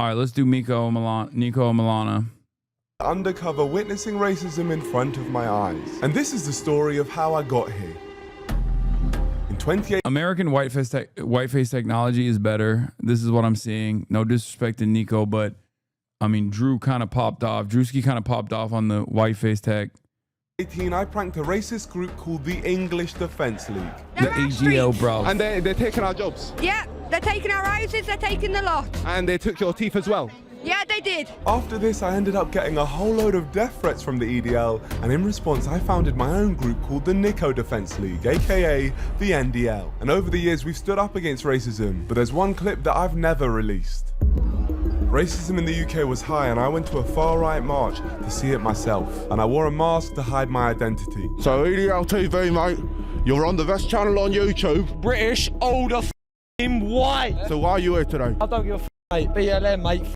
All right, let's do Niko Omilana. Undercover witnessing racism in front of my eyes. And this is the story of how I got here. In 28 American whiteface technology is better. This is what I'm seeing. No disrespect to Niko, but I mean, Drew kind of popped off. Drewski kind of popped off on the whiteface tech. 18, I pranked a racist group called the English Defence League. The AGL, bro. And they're taking our jobs. Yeah, they're taking our houses, they're taking the lot. And they took your teeth as well. Yeah, they did. After this, I ended up getting a whole load of death threats from the EDL, and in response, I founded my own group called the Niko Defence League, aka the NDL. And over the years, we've stood up against racism, but there's one clip that I've never released. Racism in the UK was high, and I went to a far-right march to see it myself, and I wore a mask to hide my identity. So EDL TV, mate, you're on the best channel on YouTube. British, older, f***ing white. So why are you here today? I don't give a f***, mate. BLM, mate.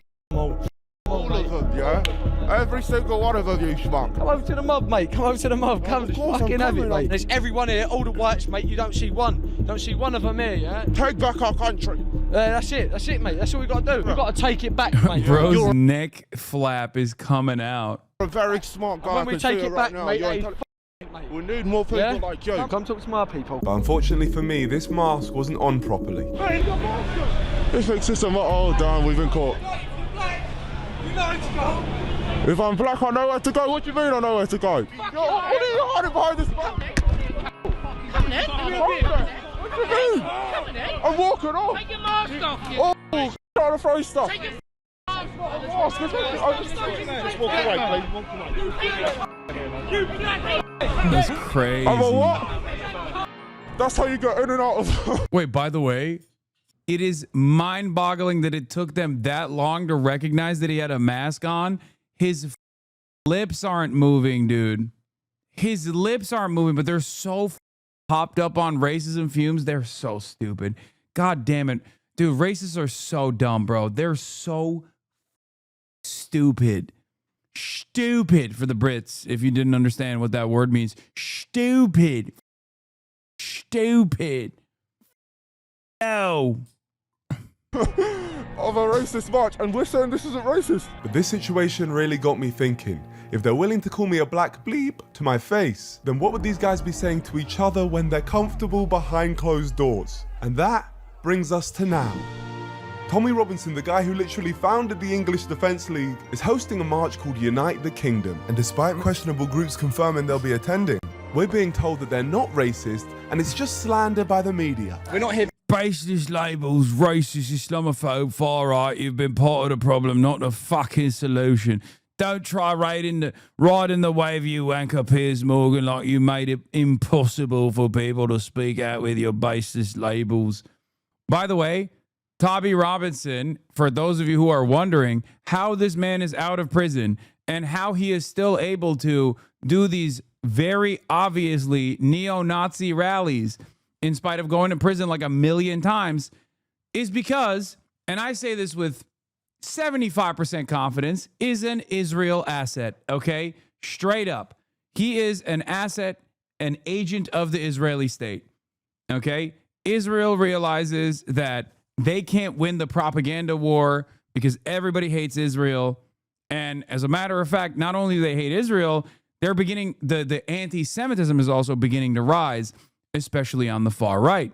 All of them, yeah? Every single one of them, you schmuck. Come over to the mob, mate. Come over to the mob. Come fucking have it, mate. There's everyone here, all the whites, mate. You don't see one. You don't see one of them here, yeah? Take back our country. That's it, mate. That's all we got to do. We've got to take it back, mate. Bro's neck flap is coming out. You're a very smart guy. When we take it back, now. mate, we need more people like you. Come talk to my people. But unfortunately for me, this mask wasn't on properly. He thinks it's a oh damn, we've been caught. If I'm black, I know where to go. What do you mean I know where to go? What are you hiding behind this mask? What do you mean? I'm walking off. Take your mask off, you. Oh, trying to throw stuff. Take your Mask, just walk away, please. That's crazy. I'm a what? That's how you get in and out of. Wait, by the way, it is mind-boggling that it took them that long to recognize that he had a mask on. His lips aren't moving, dude. His lips aren't moving, but they're so popped up on racism fumes. They're so stupid. God damn it. Dude, racists are so dumb, bro. They're so stupid. Stupid for the Brits, if you didn't understand what that word means. Stupid. Stupid. No. Of a racist march, and we're saying this isn't racist. But this situation really got me thinking. If they're willing to call me a black bleep to my face, then what would these guys be saying to each other when they're comfortable behind closed doors? And that brings us to now. Tommy Robinson, the guy who literally founded the English Defence League, is hosting a march called Unite the Kingdom. And despite questionable groups confirming they'll be attending, we're being told that they're not racist and it's just slander by the media. We're not here. Baseless labels, racist, Islamophobe, far right. You've been part of the problem, not the fucking solution. Don't try riding the wave, you wanker Piers Morgan, like you made it impossible for people to speak out with your baseless labels. By the way, Tommy Robinson, for those of you who are wondering how this man is out of prison and how he is still able to do these very obviously neo-Nazi rallies in spite of going to prison like 1,000,000 times, is because, and I say this with 75% confidence, is an Israel asset, okay? Straight up. He is an asset, an agent of the Israeli state, okay? Israel realizes that they can't win the propaganda war because everybody hates Israel. And as a matter of fact, not only do they hate Israel, they're beginning, the anti-Semitism is also beginning to rise, especially on the far right.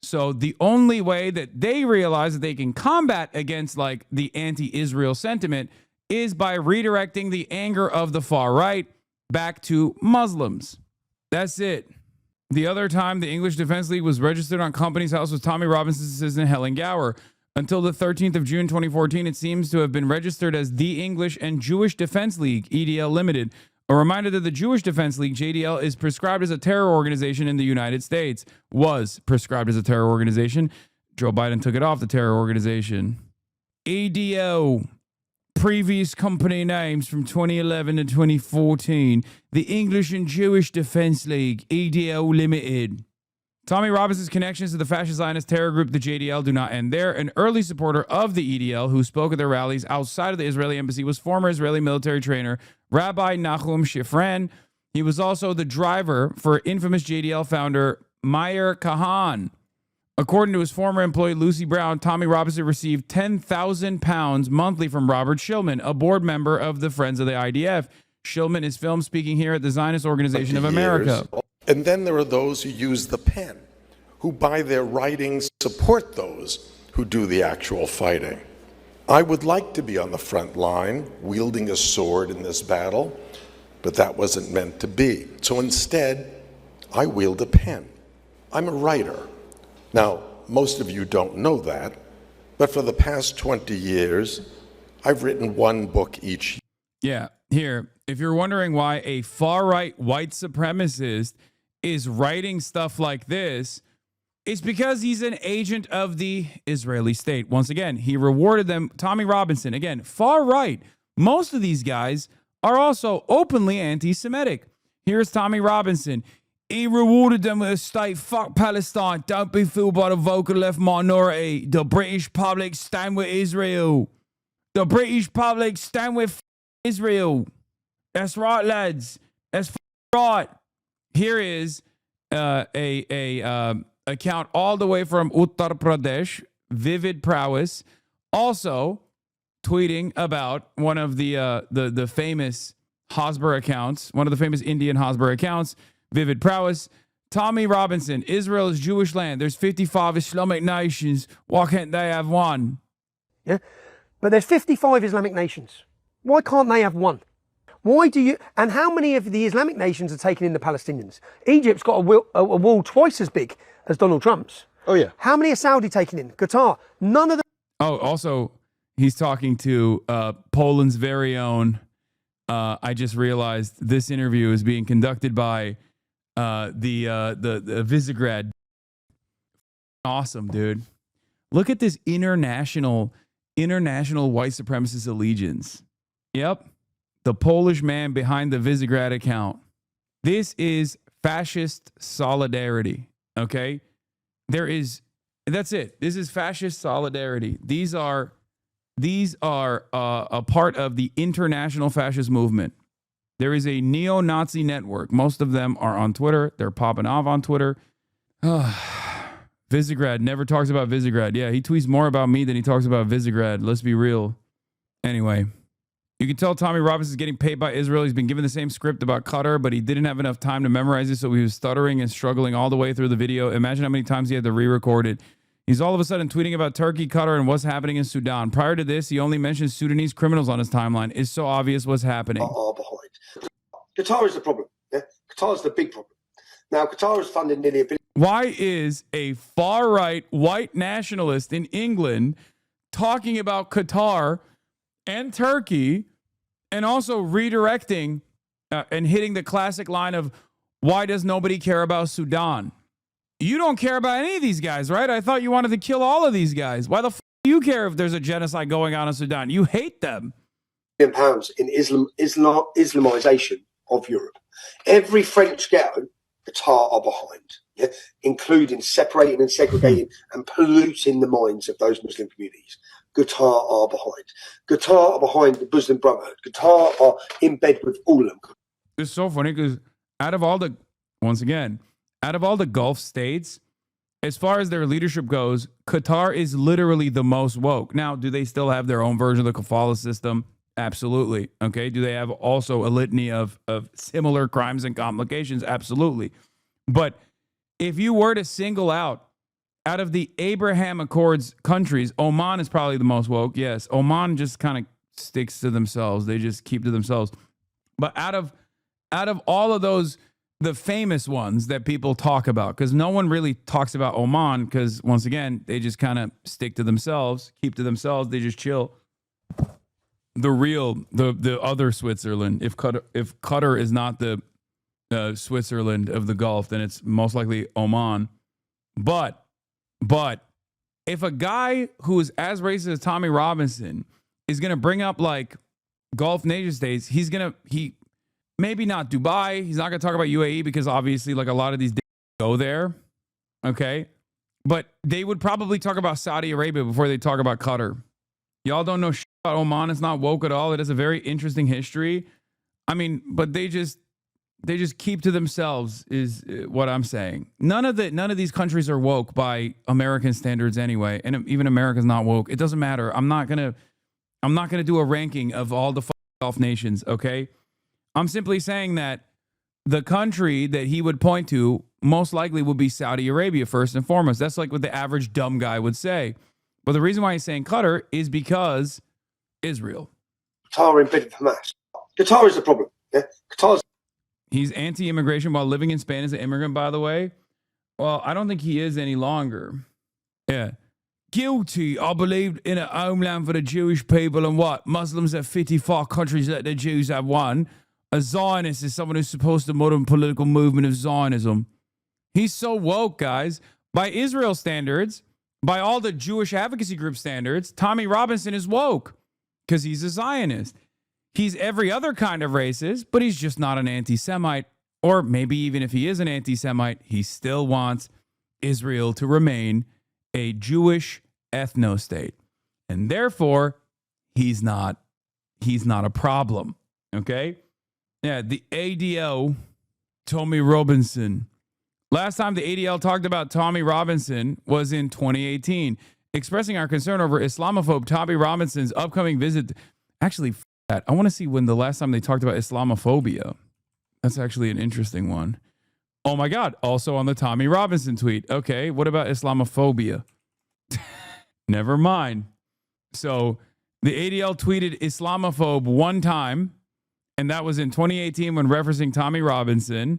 So the only way that they realize that they can combat against like the anti-Israel sentiment is by redirecting the anger of the far right back to Muslims. That's it. The other time the English Defence League was registered on Companies House was Tommy Robinson's assistant Helen Gower. Until the 13th of June 2014, it seems to have been registered as the English and Jewish Defence League, EDL Limited. A reminder that the Jewish Defense League, JDL, is prescribed as a terror organization in the United States. Was prescribed as a terror organization. Joe Biden took it off the terror organization. EDL, previous company names from 2011 to 2014. The English and Jewish Defense League, EDL Limited. Tommy Robinson's connections to the fascist Zionist terror group, the JDL, do not end there. An early supporter of the EDL who spoke at their rallies outside of the Israeli embassy was former Israeli military trainer Rabbi Nachum Shifran. He was also the driver for infamous JDL founder Meir Kahan. According to his former employee, Lucy Brown, Tommy Robinson received £10,000 monthly from Robert Shillman, a board member of the Friends of the IDF. Shillman is filmed speaking here at the Zionist Organization of America. And then there are those who use the pen, who by their writings support those who do the actual fighting. I would like to be on the front line, wielding a sword in this battle, but that wasn't meant to be. So instead, I wield a pen. I'm a writer. Now, most of you don't know that, but for the past 20 years, I've written one book each year. Yeah, here, if you're wondering why a far-right white supremacist is writing stuff like this, it's because he's an agent of the Israeli state. Once again, he rewarded them. Tommy Robinson, again, far-right. Most of these guys are also openly anti-Semitic. Here's Tommy Robinson. He rewarded them with a state, fuck Palestine, don't be fooled by the vocal left minority. The British public stand with Israel. The British public stand with Israel. That's right, lads. That's right. Here is a account all the way from Uttar Pradesh, Vivid Prowess, also tweeting about one of the famous Hosber accounts, one of the famous Indian Hosber accounts, Vivid Prowess. Tommy Robinson, Israel is Jewish land. There's 55 Islamic nations. Why can't they have one? Yeah, but there's 55 Islamic nations. Why can't they have one? Why do you? And how many of the Islamic nations are taking in the Palestinians? Egypt's got a wall twice as big as Donald Trump's. Oh, yeah. How many are Saudi taking in? Qatar. None of them. Oh, also, he's talking to Poland's very own. I just realized this interview is being conducted by the Visegrad. Awesome, dude. Look at this international white supremacist allegiance. Yep. The Polish man behind the Visegrad account. This is fascist solidarity. Okay. That's it. This is fascist solidarity. These are a part of the international fascist movement. There is a neo-Nazi network. Most of them are on Twitter. They're popping off on Twitter. Visegrad never talks about Visegrad. Yeah, he tweets more about me than he talks about Visegrad. Let's be real. Anyway, you can tell Tommy Robinson is getting paid by Israel. He's been given the same script about Qatar, but he didn't have enough time to memorize it, so he was stuttering and struggling all the way through the video. Imagine how many times he had to re-record it. He's all of a sudden tweeting about Turkey, Qatar, and what's happening in Sudan. Prior to this, he only mentioned Sudanese criminals on his timeline. It's so obvious what's happening. Are behind. Qatar is the problem. Yeah? Qatar is the big problem. Now, Qatar is funding nearly $1 billion. Why is a far-right white nationalist in England talking about Qatar and Turkey and also redirecting and hitting the classic line of, why does nobody care about Sudan? You don't care about any of these guys, right? I thought you wanted to kill all of these guys. Why the f*** do you care if there's a genocide going on in Sudan? You hate them. Pounds in Islamization of Europe. Every French ghetto, Qatar are behind, yeah? Including separating and segregating and polluting the minds of those Muslim communities. Qatar are behind. Qatar are behind the Muslim Brotherhood. Qatar are in bed with all of them. It's so funny because out of all the Gulf states, as far as their leadership goes, Qatar is literally the most woke. Now, do they still have their own version of the kafala system? Absolutely. Okay. Do they have also a litany of similar crimes and complications? Absolutely. But if you were to single out of the Abraham Accords countries, Oman is probably the most woke. Yes. Oman just kind of sticks to themselves. They just keep to themselves. But out of all of those, the famous ones that people talk about, because no one really talks about Oman, because once again, they just kind of stick to themselves, keep to themselves. They just chill. The other Switzerland, if Qatar is not the Switzerland of the Gulf, then it's most likely Oman. But if a guy who is as racist as Tommy Robinson is going to bring up like Gulf nation states, he maybe not Dubai. He's not going to talk about UAE because obviously like a lot of these go there. Okay. But they would probably talk about Saudi Arabia before they talk about Qatar. Y'all don't know shit about Oman. It's not woke at all. It has a very interesting history. I mean, but they just They just keep to themselves is what I'm saying. None of these countries are woke by American standards anyway, and even America's not woke. It doesn't matter. I'm not gonna do a ranking of all the off nations. Okay, I'm simply saying that the country that he would point to most likely would be Saudi Arabia first and foremost. That's like what the average dumb guy would say. But the reason why he's saying Qatar is because Israel. Qatar are embedded Hamas. Qatar is the problem. Yeah, Qatar's. He's anti-immigration while living in Spain as an immigrant, by the way. Well, I don't think he is any longer. Yeah. Guilty, I believe, in a homeland for the Jewish people and what? Muslims have 54 countries that the Jews have one. A Zionist is someone who's supposed to modern political movement of Zionism. He's so woke, guys. By Israel standards, by all the Jewish advocacy group standards, Tommy Robinson is woke because he's a Zionist. He's every other kind of racist, but he's just not an anti-Semite. Or maybe even if he is an anti-Semite, he still wants Israel to remain a Jewish ethno-state. And therefore, he's not a problem. Okay? Yeah, the ADL, Tommy Robinson. Last time the ADL talked about Tommy Robinson was in 2018, expressing our concern over Islamophobe Tommy Robinson's upcoming visit. Actually, that. I want to see when the last time they talked about Islamophobia. That's actually an interesting one. Oh my God. Also on the Tommy Robinson tweet. Okay, what about Islamophobia? Never mind. So the ADL tweeted Islamophobe one time, and that was in 2018 when referencing Tommy Robinson.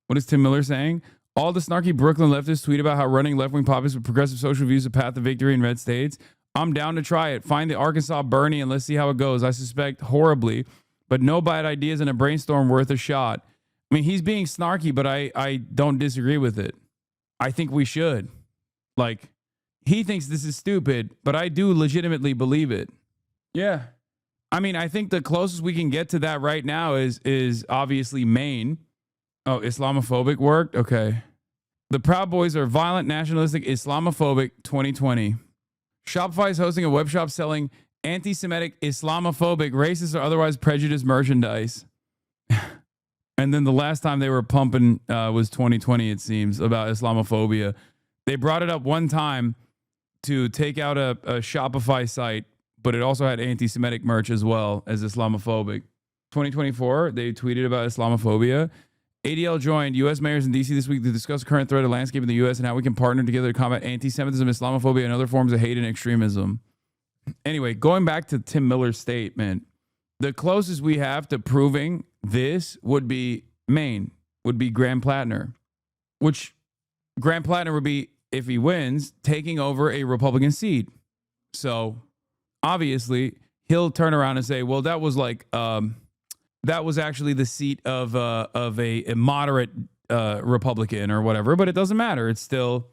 What is Tim Miller saying? All the snarky Brooklyn leftists tweet about how running left-wing populists with progressive social views is a path to victory in red states. I'm down to try it. Find the Arkansas Bernie and let's see how it goes. I suspect horribly, but no bad ideas in a brainstorm worth a shot. I mean, he's being snarky, but I don't disagree with it. I think we should. Like, he thinks this is stupid, but I do legitimately believe it. Yeah. I mean, I think the closest we can get to that right now is obviously Maine. Oh, Islamophobic worked? Okay. The Proud Boys are violent, nationalistic, Islamophobic 2020. Shopify is hosting a web shop selling anti-Semitic, Islamophobic, racist, or otherwise prejudiced merchandise. And then the last time they were pumping was 2020, it seems, about Islamophobia. They brought it up one time to take out a Shopify site, but it also had anti-Semitic merch as well as Islamophobic. 2024, they tweeted about Islamophobia. ADL joined U.S. mayors in D.C. this week to discuss the current threat of landscape in the U.S. and how we can partner together to combat anti-Semitism, Islamophobia, and other forms of hate and extremism. Anyway, going back to Tim Miller's statement, the closest we have to proving this would be Maine, would be Graham Plattner, which Graham Plattner would be, if he wins, taking over a Republican seat. So obviously he'll turn around and say, well, that was like, that was actually the seat of a moderate Republican or whatever, but it doesn't matter. It's still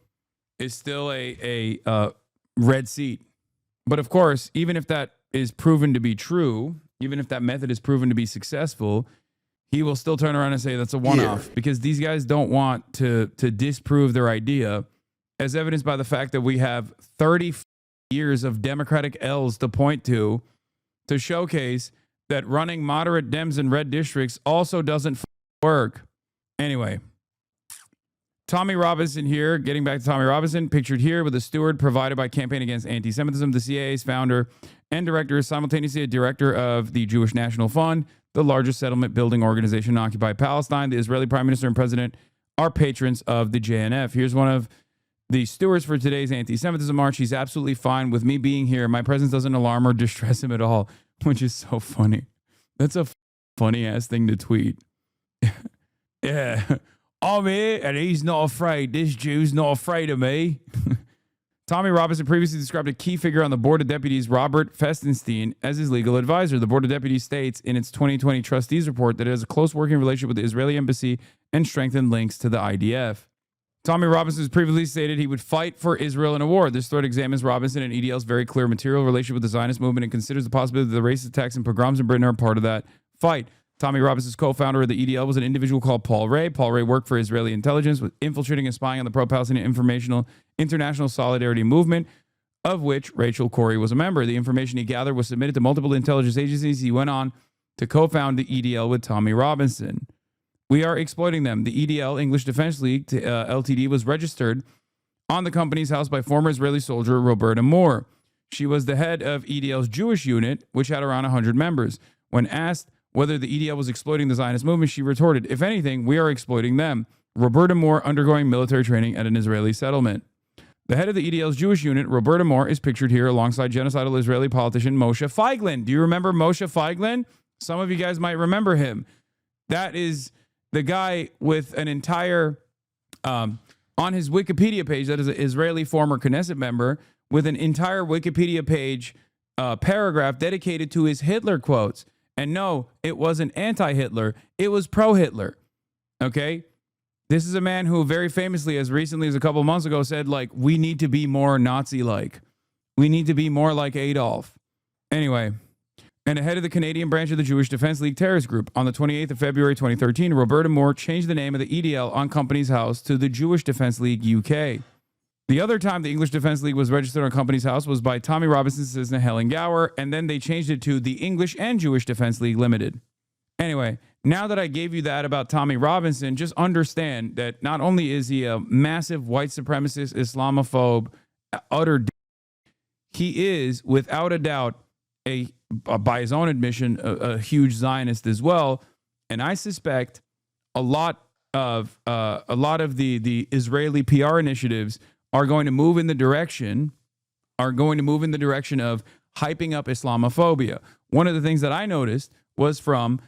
a red seat. But of course, even if that is proven to be true, even if that method is proven to be successful, he will still turn around and say that's a one-off because these guys don't want to disprove their idea, as evidenced by the fact that we have 30 years of Democratic L's to point to showcase that running moderate Dems in red districts also doesn't work. Anyway, Tommy Robinson here, getting back to Tommy Robinson, pictured here with a steward provided by Campaign Against Anti-Semitism. The CIA's founder and director is simultaneously a director of the Jewish National Fund, the largest settlement building organization in occupied Palestine. The Israeli Prime Minister and President are patrons of the JNF. Here's one of the stewards for today's anti-Semitism march. He's absolutely fine with me being here. My presence doesn't alarm or distress him at all, which is so funny. That's a funny ass thing to tweet. Yeah. I'm here and he's not afraid. This Jew's not afraid of me. Tommy Robinson previously described a key figure on the Board of Deputies, Robert Festenstein, as his legal advisor. The Board of Deputies states in its 2020 trustees report that it has a close working relationship with the Israeli embassy and strengthened links to the IDF. Tommy Robinson has previously stated he would fight for Israel in a war. This thread examines Robinson and EDL's very clear material relationship with the Zionist movement and considers the possibility that the racist attacks and pogroms in Britain are part of that fight. Tommy Robinson's co-founder of the EDL was an individual called Paul Ray. Paul Ray worked for Israeli intelligence, with infiltrating and spying on the pro-Palestinian International Solidarity Movement, of which Rachel Corrie was a member. The information he gathered was submitted to multiple intelligence agencies. He went on to co-found the EDL with Tommy Robinson. We are exploiting them. The EDL, English Defense League, Ltd, was registered on the company's house by former Israeli soldier Roberta Moore. She was the head of EDL's Jewish unit, which had around 100 members. When asked whether the EDL was exploiting the Zionist movement, she retorted, "If anything, we are exploiting them." Roberta Moore undergoing military training at an Israeli settlement. The head of the EDL's Jewish unit, Roberta Moore, is pictured here alongside genocidal Israeli politician Moshe Feiglin. Do you remember Moshe Feiglin? Some of you guys might remember him. That is the guy with an entire, on his Wikipedia page, that is an Israeli former Knesset member, with an entire Wikipedia page paragraph dedicated to his Hitler quotes. And no, it wasn't anti-Hitler. It was pro-Hitler. Okay? This is a man who very famously, as recently as a couple months ago, said, like, we need to be more Nazi-like. We need to be more like Adolf. Anyway, and ahead of the Canadian branch of the Jewish Defense League terrorist group, on the 28th of February 2013, Roberta Moore changed the name of the EDL on Company's House to the Jewish Defense League UK. The other time the English Defense League was registered on Company's House was by Tommy Robinson's assistant Helen Gower, and then they changed it to the English and Jewish Defense League Limited. Anyway, now that I gave you that about Tommy Robinson, just understand that not only is he a massive white supremacist, Islamophobe, utter he is, without a doubt, by his own admission, a huge Zionist as well. And I suspect a lot of the Israeli PR initiatives are going to move in the direction of hyping up Islamophobia. One of the things that I noticed was from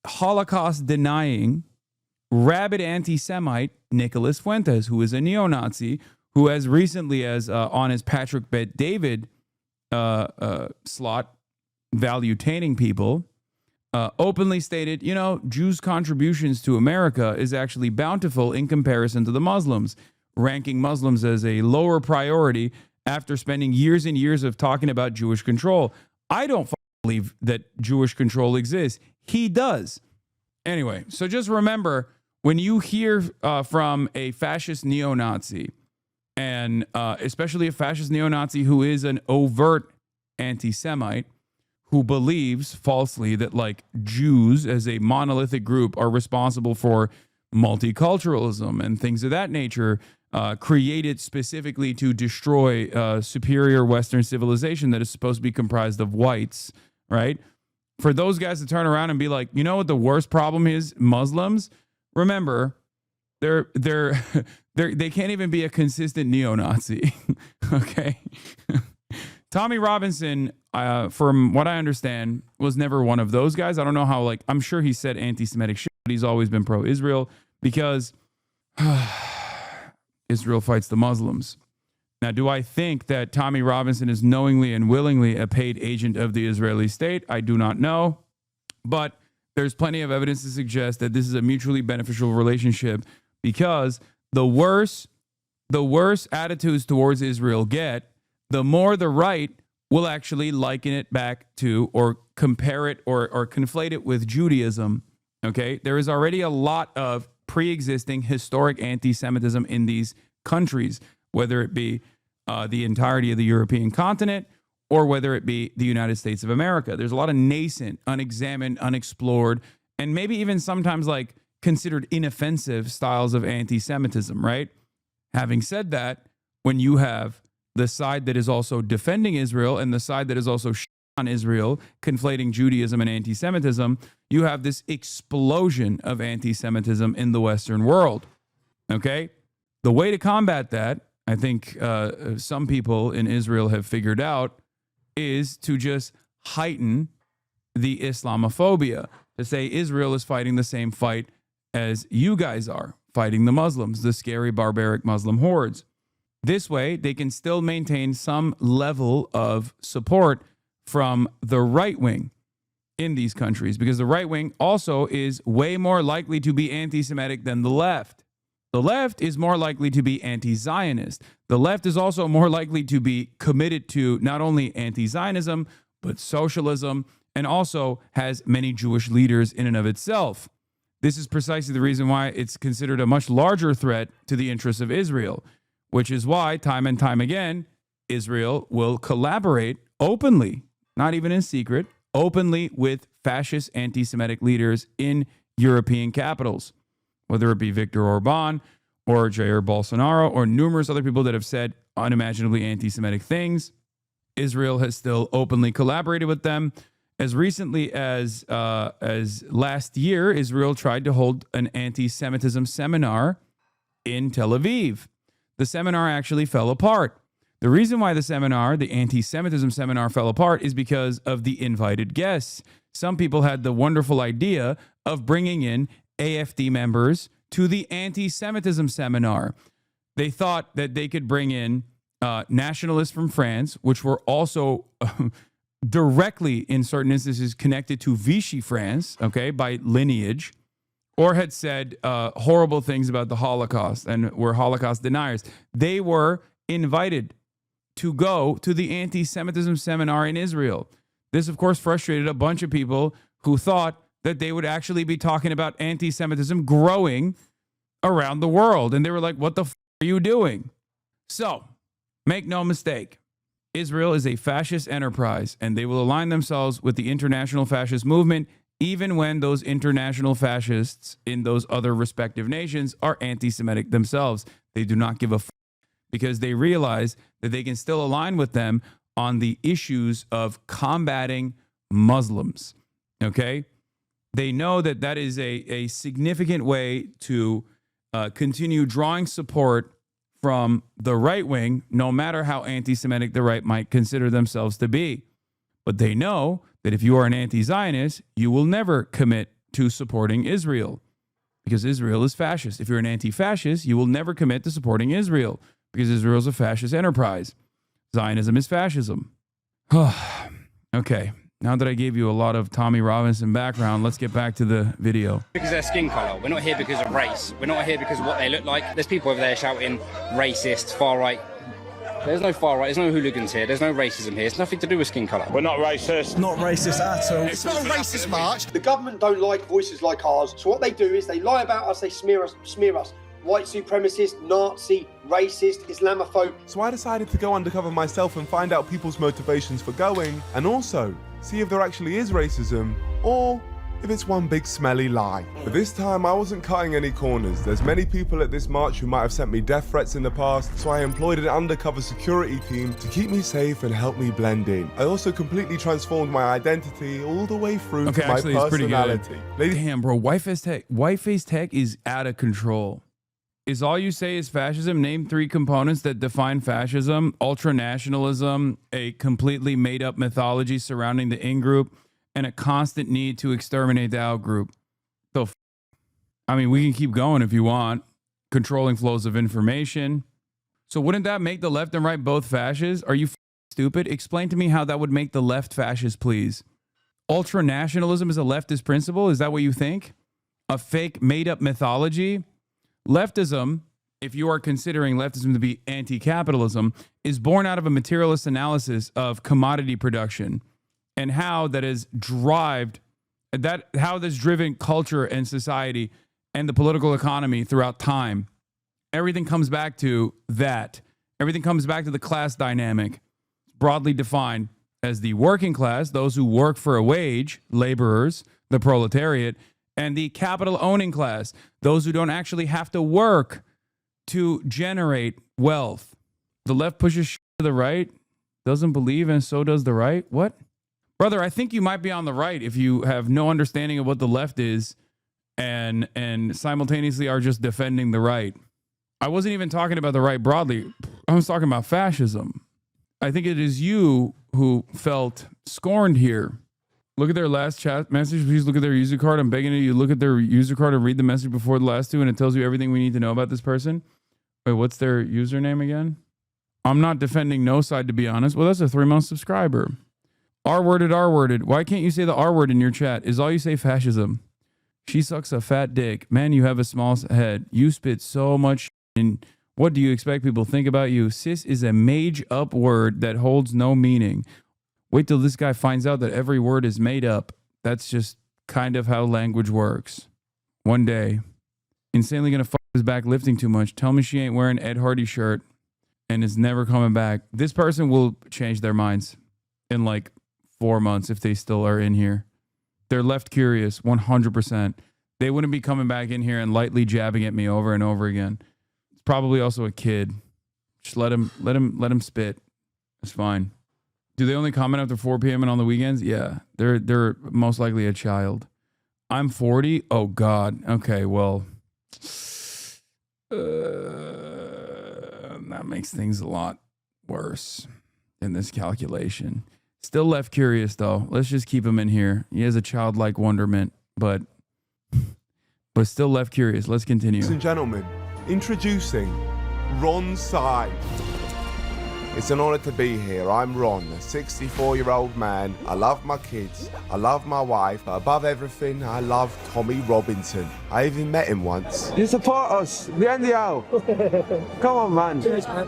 Holocaust denying, rabid anti-Semite Nicholas Fuentes, who is a neo-Nazi, who as recently as on his Patrick Bet-David slot, value-taining people, openly stated, you know, Jews' contributions to America is actually bountiful in comparison to the Muslims, ranking Muslims as a lower priority after spending years and years of talking about Jewish control. I don't believe that Jewish control exists. He does. Anyway, so just remember, when you hear from a fascist neo-Nazi, and especially a fascist neo-Nazi who is an overt anti-Semite, who believes falsely that like Jews as a monolithic group are responsible for multiculturalism and things of that nature, created specifically to destroy superior Western civilization that is supposed to be comprised of whites, right? For those guys to turn around and be like, you know what the worst problem is? Muslims. Remember, they can't even be a consistent neo-Nazi. Okay. Tommy Robinson, from what I understand, was never one of those guys. I don't know how, like, I'm sure he said anti-Semitic shit, but he's always been pro-Israel because Israel fights the Muslims. Now, do I think that Tommy Robinson is knowingly and willingly a paid agent of the Israeli state? I do not know, but there's plenty of evidence to suggest that this is a mutually beneficial relationship, because the worse attitudes towards Israel get, the more the right will actually liken it back to or compare it or conflate it with Judaism. Okay, there is already a lot of pre-existing historic anti-Semitism in these countries, whether it be the entirety of the European continent or whether it be the United States of America. There's a lot of nascent, unexamined, unexplored, and maybe even sometimes like considered inoffensive styles of anti-Semitism, right? Having said that, when you have the side that is also defending Israel and the side that is also on Israel, conflating Judaism and anti-Semitism, you have this explosion of anti-Semitism in the Western world. Okay? The way to combat that, I think some people in Israel have figured out, is to just heighten the Islamophobia, to say Israel is fighting the same fight as you guys are, fighting the Muslims, the scary, barbaric Muslim hordes. This way, they can still maintain some level of support from the right wing in these countries, because the right wing also is way more likely to be anti-Semitic than the left. The left is more likely to be anti-Zionist. The left is also more likely to be committed to not only anti-Zionism, but socialism, and also has many Jewish leaders in and of itself. This is precisely the reason why it's considered a much larger threat to the interests of Israel, which is why, time and time again, Israel will collaborate openly, not even in secret, openly with fascist anti-Semitic leaders in European capitals. whether it be Viktor Orban or Jair Bolsonaro or numerous other people that have said unimaginably anti-Semitic things. Israel has still openly collaborated with them. As recently as last year, Israel tried to hold an anti-Semitism seminar in Tel Aviv. The seminar actually fell apart. The reason why the anti-Semitism seminar fell apart is because of the invited guests. Some people had the wonderful idea of bringing in AfD members to the anti-Semitism seminar. They thought that they could bring in nationalists from France, which were also directly, in certain instances, connected to Vichy France, okay, by lineage, or had said horrible things about the Holocaust and were Holocaust deniers. They were invited to go to the anti-Semitism seminar in Israel. This, of course, frustrated a bunch of people who thought that they would actually be talking about anti-Semitism growing around the world. And they were like, what the are you doing? So, make no mistake, Israel is a fascist enterprise, and they will align themselves with the international fascist movement, even when those international fascists in those other respective nations are anti-Semitic themselves. They do not give a because they realize that they can still align with them on the issues of combating Muslims. Okay? They know that that is a significant way to continue drawing support from the right wing, no matter how anti-Semitic the right might consider themselves to be. But they know that if you are an anti-Zionist, you will never commit to supporting Israel because Israel is fascist. If you're an anti-fascist, you will never commit to supporting Israel because Israel is a fascist enterprise. Zionism is fascism. Okay, now that I gave you a lot of Tommy Robinson background, let's get back to the video. Because of their skin colour. We're not here because of race. We're not here because of what they look like. There's people over there shouting racist, far right. There's no far right, there's no hooligans here, there's no racism here. It's nothing to do with skin colour. We're not racist. Not racist at all. It's not a racist march. The government don't like voices like ours, so what they do is they lie about us, they smear us. White supremacist, Nazi, racist, Islamophobe. So I decided to go undercover myself and find out people's motivations for going, and also see if there actually is racism, or if it's one big smelly lie. But this time I wasn't cutting any corners. There's many people at this march who might have sent me death threats in the past, so I employed an undercover security team to keep me safe and help me blend in. I also completely transformed my identity all the way through to my personality. Damn, bro, white-faced tech is out of control. Is all you say is fascism? Name 3 components that define fascism: ultranationalism, a completely made-up mythology surrounding the in-group, and a constant need to exterminate the out-group. I mean, we can keep going if you want. Controlling flows of information. So wouldn't that make the left and right both fascists? Are you stupid? Explain to me how that would make the left fascist, please. Ultranationalism is a leftist principle? Is that what you think? A fake made-up mythology? Leftism, if you are considering leftism to be anti-capitalism, is born out of a materialist analysis of commodity production and how that has driven culture and society and the political economy throughout time. Everything comes back to that. Everything comes back to the class dynamic, broadly defined as the working class, those who work for a wage, laborers, the proletariat, and the capital owning class, those who don't actually have to work to generate wealth. The left pushes shit to the right, doesn't believe, and so does the right. What? Brother, I think you might be on the right if you have no understanding of what the left is and simultaneously are just defending the right. I wasn't even talking about the right broadly. I was talking about fascism. I think it is you who felt scorned here. Look at their last chat message. Please look at their user card. I'm begging you, look at their user card and read the message before the last 2, and it tells you everything we need to know about this person. Wait, what's their username again? I'm not defending no side, to be honest. Well, that's a 3-month subscriber. R-worded. Why can't you say the R-word in your chat? Is all you say fascism? She sucks a fat dick. Man, you have a small head. You spit so much and what do you expect people think about you? Cis is a made-up word that holds no meaning. Wait till this guy finds out that every word is made up. That's just kind of how language works. One day, insanely gonna fuck his back lifting too much. Tell me she ain't wearing Ed Hardy shirt and is never coming back. This person will change their minds in like 4 months if they still are in here. They're left curious, 100%. they wouldn't be coming back in here and lightly jabbing at me over and over again. It's probably also a kid. Just let him spit. It's fine. Do they only comment after 4 p.m. and on the weekends? Yeah, they're most likely a child. I'm 40. Oh God. Okay, well, that makes things a lot worse in this calculation. Still left curious though. Let's just keep him in here. He has a childlike wonderment, but still left curious. Let's continue. Ladies and gentlemen, introducing Ron's side. It's an honor to be here. I'm Ron, a 64-year-old man. I love my kids. I love my wife. But above everything, I love Tommy Robinson. I even met him once. You support us. The NDL. Come on, man. Cheers, man.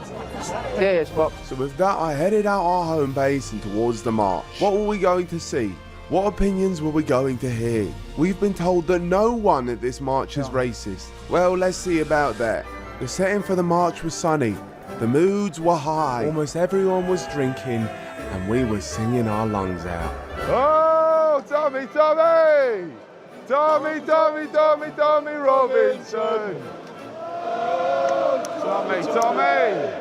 Cheers, Bob. So with that, I headed out our home base and towards the march. What were we going to see? What opinions were we going to hear? We've been told that no one at this march is racist. Well, let's see about that. The setting for the march was sunny. The moods were high. Almost everyone was drinking, and we were singing our lungs out. Oh, Tommy, Tommy! Tommy, Tommy, Tommy, Tommy Robinson! Tommy, Tommy!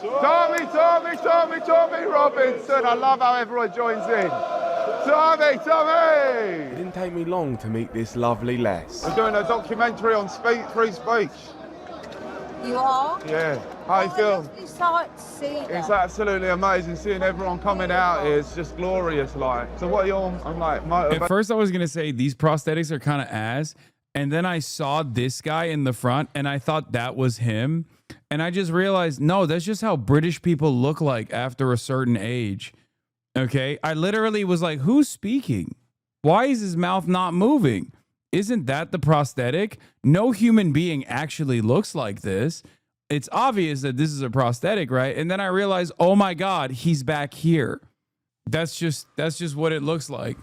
Tommy, Tommy, Tommy, Tommy Robinson! I love how everyone joins in. Tommy, Tommy! It didn't take me long to meet this lovely lass. We're doing a documentary on free speech. You are? Yeah. How you feel? Lovely sight to see that. It's absolutely amazing seeing everyone coming out here. It's just glorious, like. So what are your, I'm like, At first I was going to say these prosthetics are kind of ass. And then I saw this guy in the front and I thought that was him. And I just realized, no, that's just how British people look like after a certain age. Okay. I literally was like, who's speaking? Why is his mouth not moving? Isn't that the prosthetic? No human being actually looks like this. It's obvious that this is a prosthetic, right? And then I realized, oh my God, he's back here. That's just what it looks like.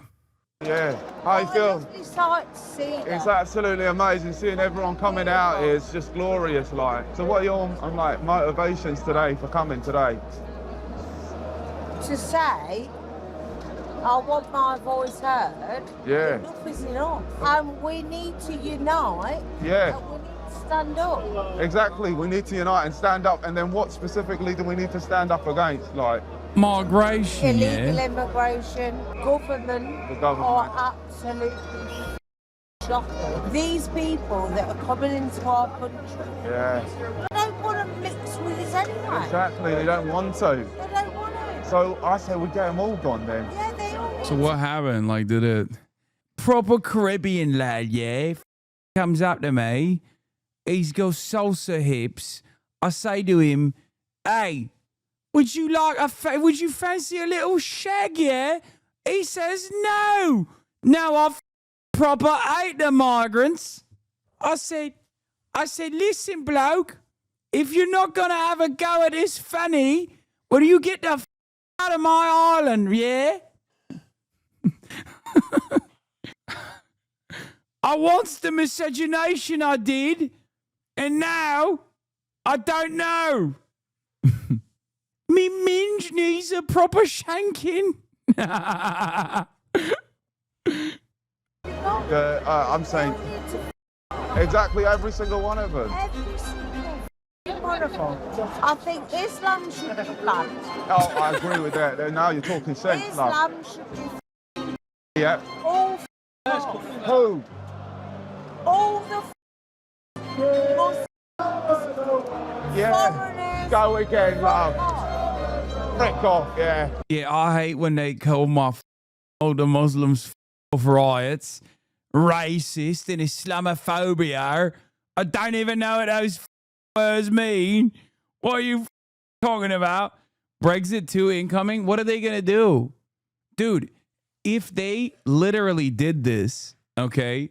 Yeah. How you feel? Lovely sight to see that. It's absolutely amazing seeing everyone coming out here. It's just glorious, like. So what are your, I'm like, motivations today for coming today? To say, I want my voice heard. Yeah. Enough is enough. And we need to unite. Yeah. And we need to stand up. Exactly. We need to unite and stand up. And then what specifically do we need to stand up against? Like migration. Illegal immigration. Government. The government. Are absolutely shocking. These people that are coming into our country. Yeah. They don't want to mix with us anyway. Exactly. They don't want to. They don't want to. So I say we get them all gone then. Yeah, they all. So what happened? Like, did it proper Caribbean lad, yeah, comes up to me. He's got salsa hips. I say to him, hey, would you fancy a little shag, yeah? He says, no, I proper hate the migrants. I said, listen, bloke, if you're not going to have a go at this funny, well, you get the out of my island, yeah? I once the miscegenation I did, and now I don't know. Me minge needs a proper shanking. I'm saying exactly every single one of them. Every single one of them. I think Islam should be banned. Oh, I agree with that. Now you're talking sense, love. Islam should be Yeah. all Who? all the Muslims, Yeah. foreigners. Go again, love. Frick off, yeah. Yeah, I hate when they call all the Muslims riots, racist and Islamophobia. I don't even know what those words mean. What are you talking about? Brexit 2 incoming? What are they going to do? Dude, if they literally did this, okay,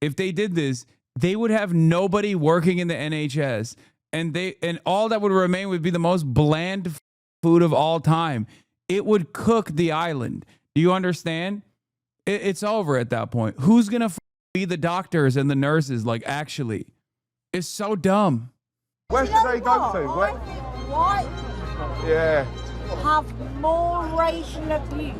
if they did this, they would have nobody working in the NHS. And all that would remain would be the most bland food of all time. It would cook the island. Do you understand? It's over at that point. Who's going to be the doctors and the nurses? Like, actually, it's so dumb. Where should they go to? White. Yeah. have more racial abuse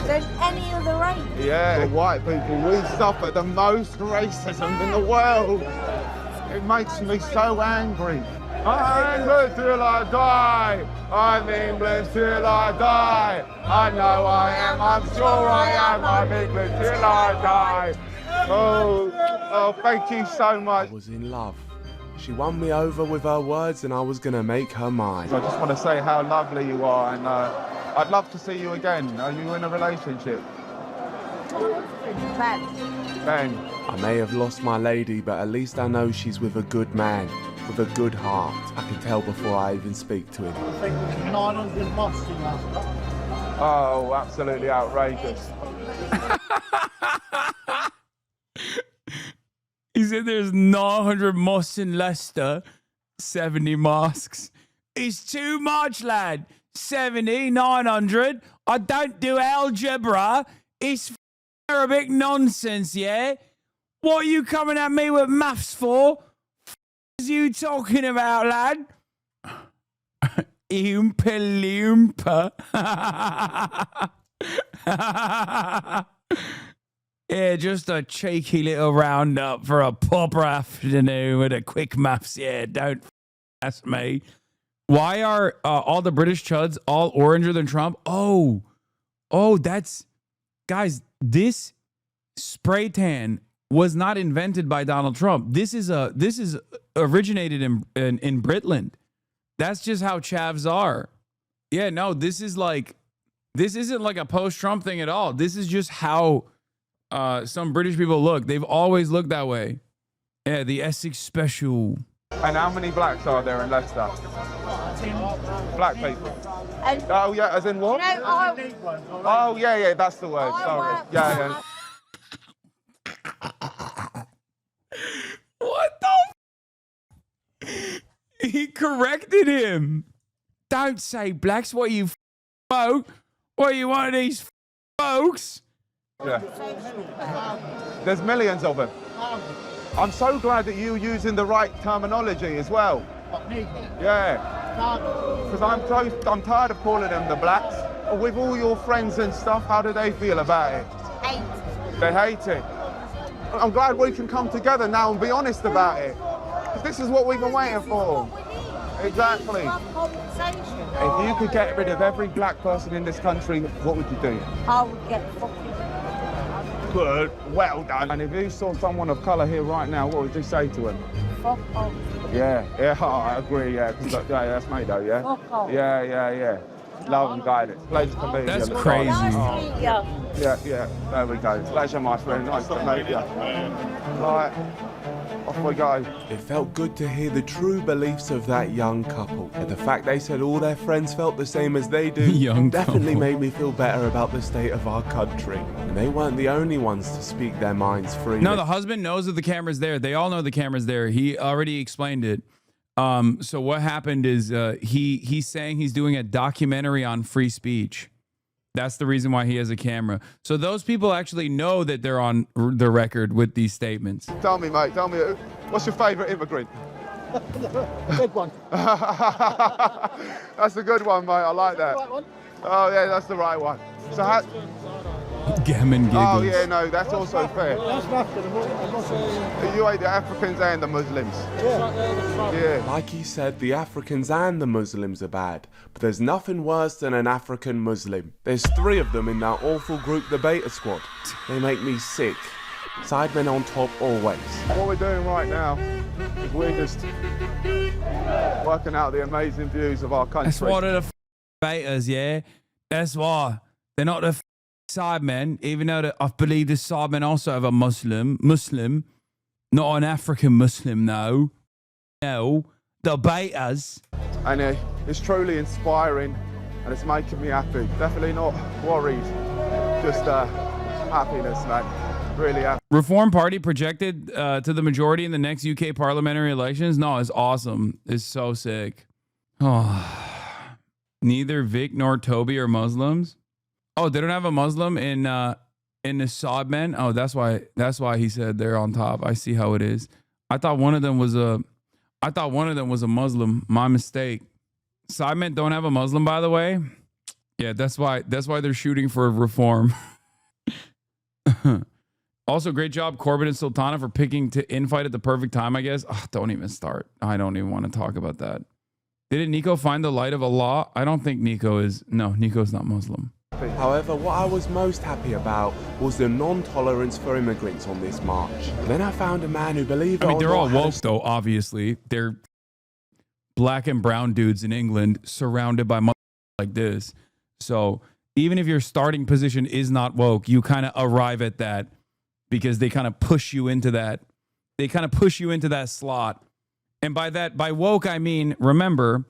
than any other race. Yeah, the white people, we suffer the most racism in the world. It makes me so angry. I'm English till I die. I'm English till I die. I know I am, I'm sure I am. I'm English till I die. Oh, thank you so much. I was in love. She won me over with her words and I was going to make her mine. I just want to say how lovely you are, and I'd love to see you again. Are you in a relationship? Ben. I may have lost my lady, but at least I know she's with a good man, with a good heart. I can tell before I even speak to him. I think 900 moths in that. Oh, absolutely outrageous. He said there's 900 mosques in Leicester, 70 mosques. It's too much, lad. 70, 900. I don't do algebra. It's Arabic nonsense, yeah? What are you coming at me with maths for? Is you talking about, lad? Oompa loompa. Yeah, just a cheeky little roundup for a proper afternoon with a quick maths. Yeah, don't ask me. Why are all the British chuds all oranger than Trump? Oh, that's... Guys, this spray tan was not invented by Donald Trump. This is originated in Britland. That's just how chavs are. Yeah, no, this isn't like a post-Trump thing at all. This is just how some British people look. They've always looked that way. Yeah, the Essex Special. And how many blacks are there in Leicester? Black people. Oh yeah, as in what? Oh yeah, that's the word. Sorry. Yeah. What the? He corrected him. Don't say blacks. What you folk? What are you, one of these folks? Yeah. There's millions of them. I'm so glad that you're using the right terminology as well. Yeah. Because I'm tired of calling them the blacks. With all your friends and stuff, how do they feel about it? They hate it. I'm glad we can come together now and be honest about it. Because this is what we've been waiting for. Exactly. If you could get rid of every black person in this country, what would you do? I would get fucking... Good, well done. And if you saw someone of colour here right now, what would you say to him? Fuck off. Yeah, I agree, yeah. That's me though, yeah? Fuck off. Yeah. Love and guidance. Pleasure to meet you. That's crazy. Nice to meet you. Yeah. There we go. Pleasure, my friend. Nice to meet you. Right. Off we go. It felt good to hear the true beliefs of that young couple. And the fact they said all their friends felt the same as they do definitely made me feel better about the state of our country. And they weren't the only ones to speak their minds freely. No, the husband knows that the camera's there. They all know the camera's there. He already explained it. So what happened is he's saying he's doing a documentary on free speech. That's the reason why he has a camera. So those people actually know that they're on the record with these statements. Tell me, mate, what's your favourite immigrant? Good one. That's a good one, mate. I like that. Oh, yeah, that's the right one. So how... Gammon giggles. Oh, yeah, no, that's also fair. You hate the Africans and the Muslims. Yeah. Like he said, the Africans and the Muslims are bad. But there's nothing worse than an African Muslim. There's 3 of them in that awful group debater squad. They make me sick. Sidemen on top always. What we're doing right now is we're just working out the amazing views of our country. That's why they're the debaters, yeah? That's why. They're not the Sidemen, even though I believe the Sidemen also have a Muslim, not an African Muslim, though. No, debaters. And it's truly inspiring, and it's making me happy. Definitely not worried, just happiness, man. Really happy. Reform Party projected to the majority in the next UK parliamentary elections. No, it's awesome. It's so sick. Oh, neither Vic nor Toby are Muslims. Oh, they don't have a Muslim in the Sidemen. Oh, that's why he said they're on top. I see how it is. I thought one of them was a Muslim. My mistake. Sidemen don't have a Muslim, by the way. Yeah, that's why they're shooting for reform. Also, great job, Corbin and Sultana, for picking to infight at the perfect time, I guess. Oh, don't even start. I don't even want to talk about that. Didn't Niko find the light of Allah? I don't think Niko is. No, Niko's not Muslim. However, what I was most happy about was the non-tolerance for immigrants on this march. Then I found a man who believed. I mean, they're all woke, though, obviously. They're black and brown dudes in England surrounded by like this. So even if your starting position is not woke, you kind of arrive at that because they kind of push you into that. They kind of push you into that slot. And by woke, I mean, remember,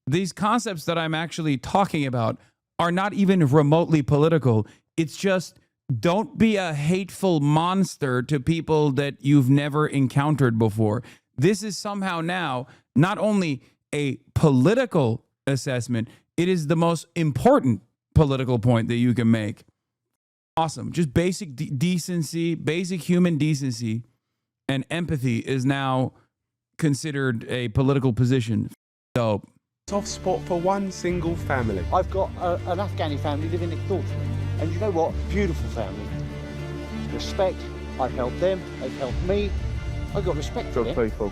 these concepts that I'm actually talking about are not even remotely political. It's just, don't be a hateful monster to people that you've never encountered before. This is somehow now not only a political assessment, it is the most important political point that you can make. Awesome. Just basic decency, basic human decency and empathy is now considered a political position. Dope. Soft spot for one single family. I've got an Afghani family living next door to me. And you know what? Beautiful family. Respect. I've helped them. They've helped me. I've got respect for them. Good people.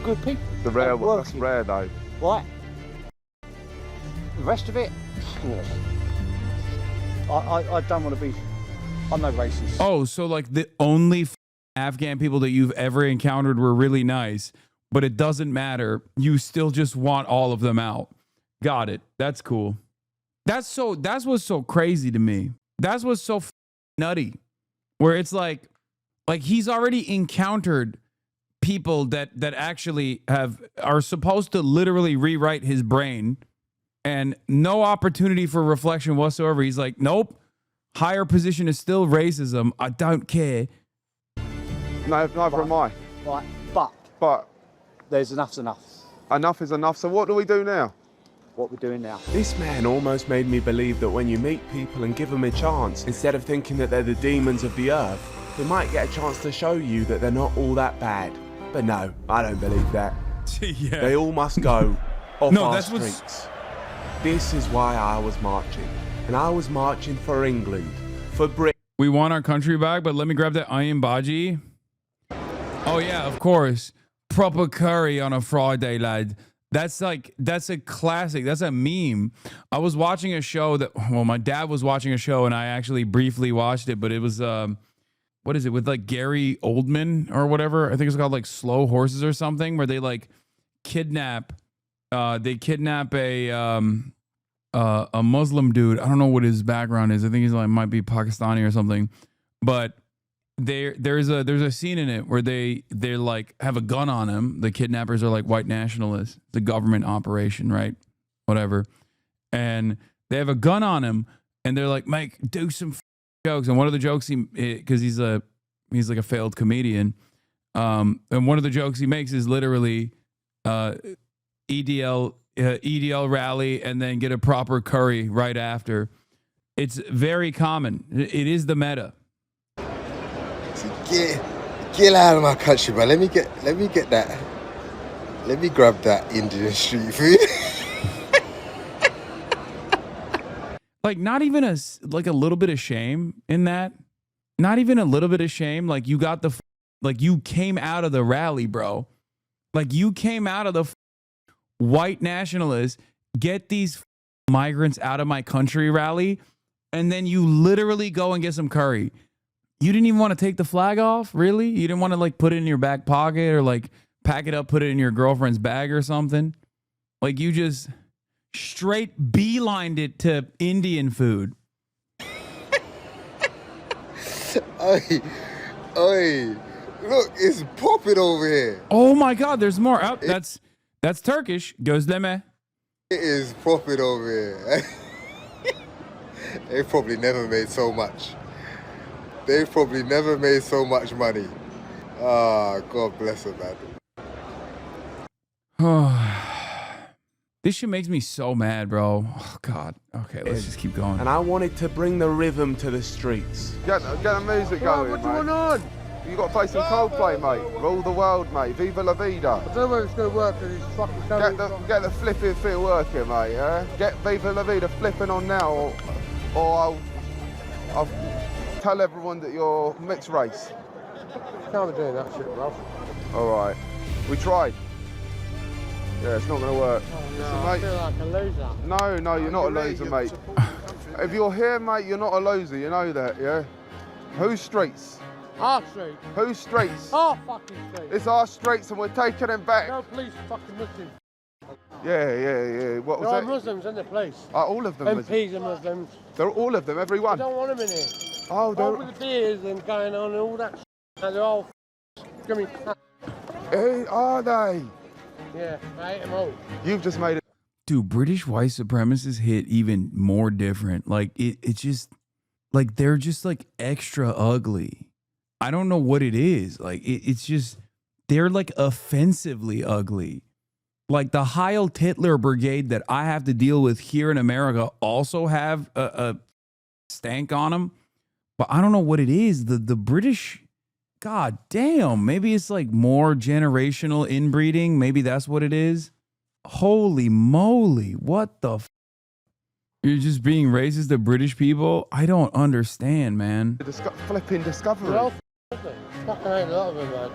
Good people. The rare one. That's rare though. Right. The rest of it, I don't want to be. I'm no racist. Oh, so like the only Afghan people that you've ever encountered were really nice, but it doesn't matter. You still just want all of them out. Got it. That's cool. That's what's so crazy to me. That's what's so nutty. Where it's like he's already encountered people that actually are supposed to literally rewrite his brain, and no opportunity for reflection whatsoever. He's like, nope, higher position is still racism. I don't care. No, neither am I. Right, but there's enough's enough. Enough is enough. So what do we do now? What we're doing now. This man almost made me believe that when you meet people and give them a chance, instead of thinking that they're the demons of the earth, they might get a chance to show you that they're not all that bad. But no, I don't believe that. Yeah. They all must go off No, our that's streets. This is why I was marching. And I was marching for England, for Britain. We want our country back, but let me grab that Iron Baji. Oh yeah, of course. Proper curry on a Friday, lad. That's a classic. That's a meme. I was watching a show my dad was watching a show and I actually briefly watched it, but it was, what is it, with like Gary Oldman or whatever? I think it's called like Slow Horses or something, where they like kidnap a Muslim dude. I don't know what his background is. I think he's like, might be Pakistani or something, but there's a scene in it where they like have a gun on him. The kidnappers are like white nationalists. It's a government operation, right? Whatever. And they have a gun on him and they're like, Mike, do some jokes. And one of the jokes because he's like a failed comedian. And one of the jokes he makes is literally EDL rally and then get a proper curry right after. It's very common. It is the meta. Get out of my country, man. Let me get that. Let me grab that Indian street food. Like not even a little bit of shame in that. Not even a little bit of shame. Like you got you came out of the rally, bro. Like you came out of the white nationalists, get these migrants out of my country rally, and then you literally go and get some curry. You didn't even want to take the flag off? Really? You didn't want to like put it in your back pocket or like pack it up, put it in your girlfriend's bag or something? Like you just straight beelined it to Indian food. Oi, look, it's popping over here. Oh my God, there's more. Oh, that's Turkish. Gözleme. It is popping over here. They probably never made so much. They've probably never made so much money. Ah, God bless them, man. This shit makes me so mad, bro. Oh, God. Okay, let's just keep going. And I wanted to bring the rhythm to the streets. Get the music going, What's mate. going on? You got to play some Coldplay, mate. Rule the world, mate. Viva la vida. I don't know whether it's going to work because it's fucking Get the flipping feel working, mate, yeah? Get Viva la vida flipping on now, or I'll tell everyone that you're mixed race. Can't be doing that shit, bro. All right. We tried. Yeah, it's not going to work. Oh, no, So, I mate, feel like a loser. No, you're not a loser, mate. If you're here, mate, you're not a loser. You know that, yeah? Whose streets? Our street. Whose streets? Our fucking street. It's our streets and we're taking them back. No police fucking Muslims. Yeah. What was There are that? Muslims in the place. Are all of them MPs are Muslims. They're all of them, every I one? don't want them in here. Oh, All with the beers and going on and all that shit. And they're all scummy. Hey, are they? Yeah, I hate them all. You've just made it. Dude, British white supremacists hit even more different. Like it's just like they're just like extra ugly. I don't know what it is. Like it's just they're like offensively ugly. Like the Heil Hitler brigade that I have to deal with here in America also have a stank on them. But I don't know what it is. The British, god damn, maybe it's like more generational inbreeding. Maybe that's what it is. Holy moly, what the f? You're just being racist to British people? I don't understand, man. Flipping Discovery. They're all fucking hate a lot of them, man.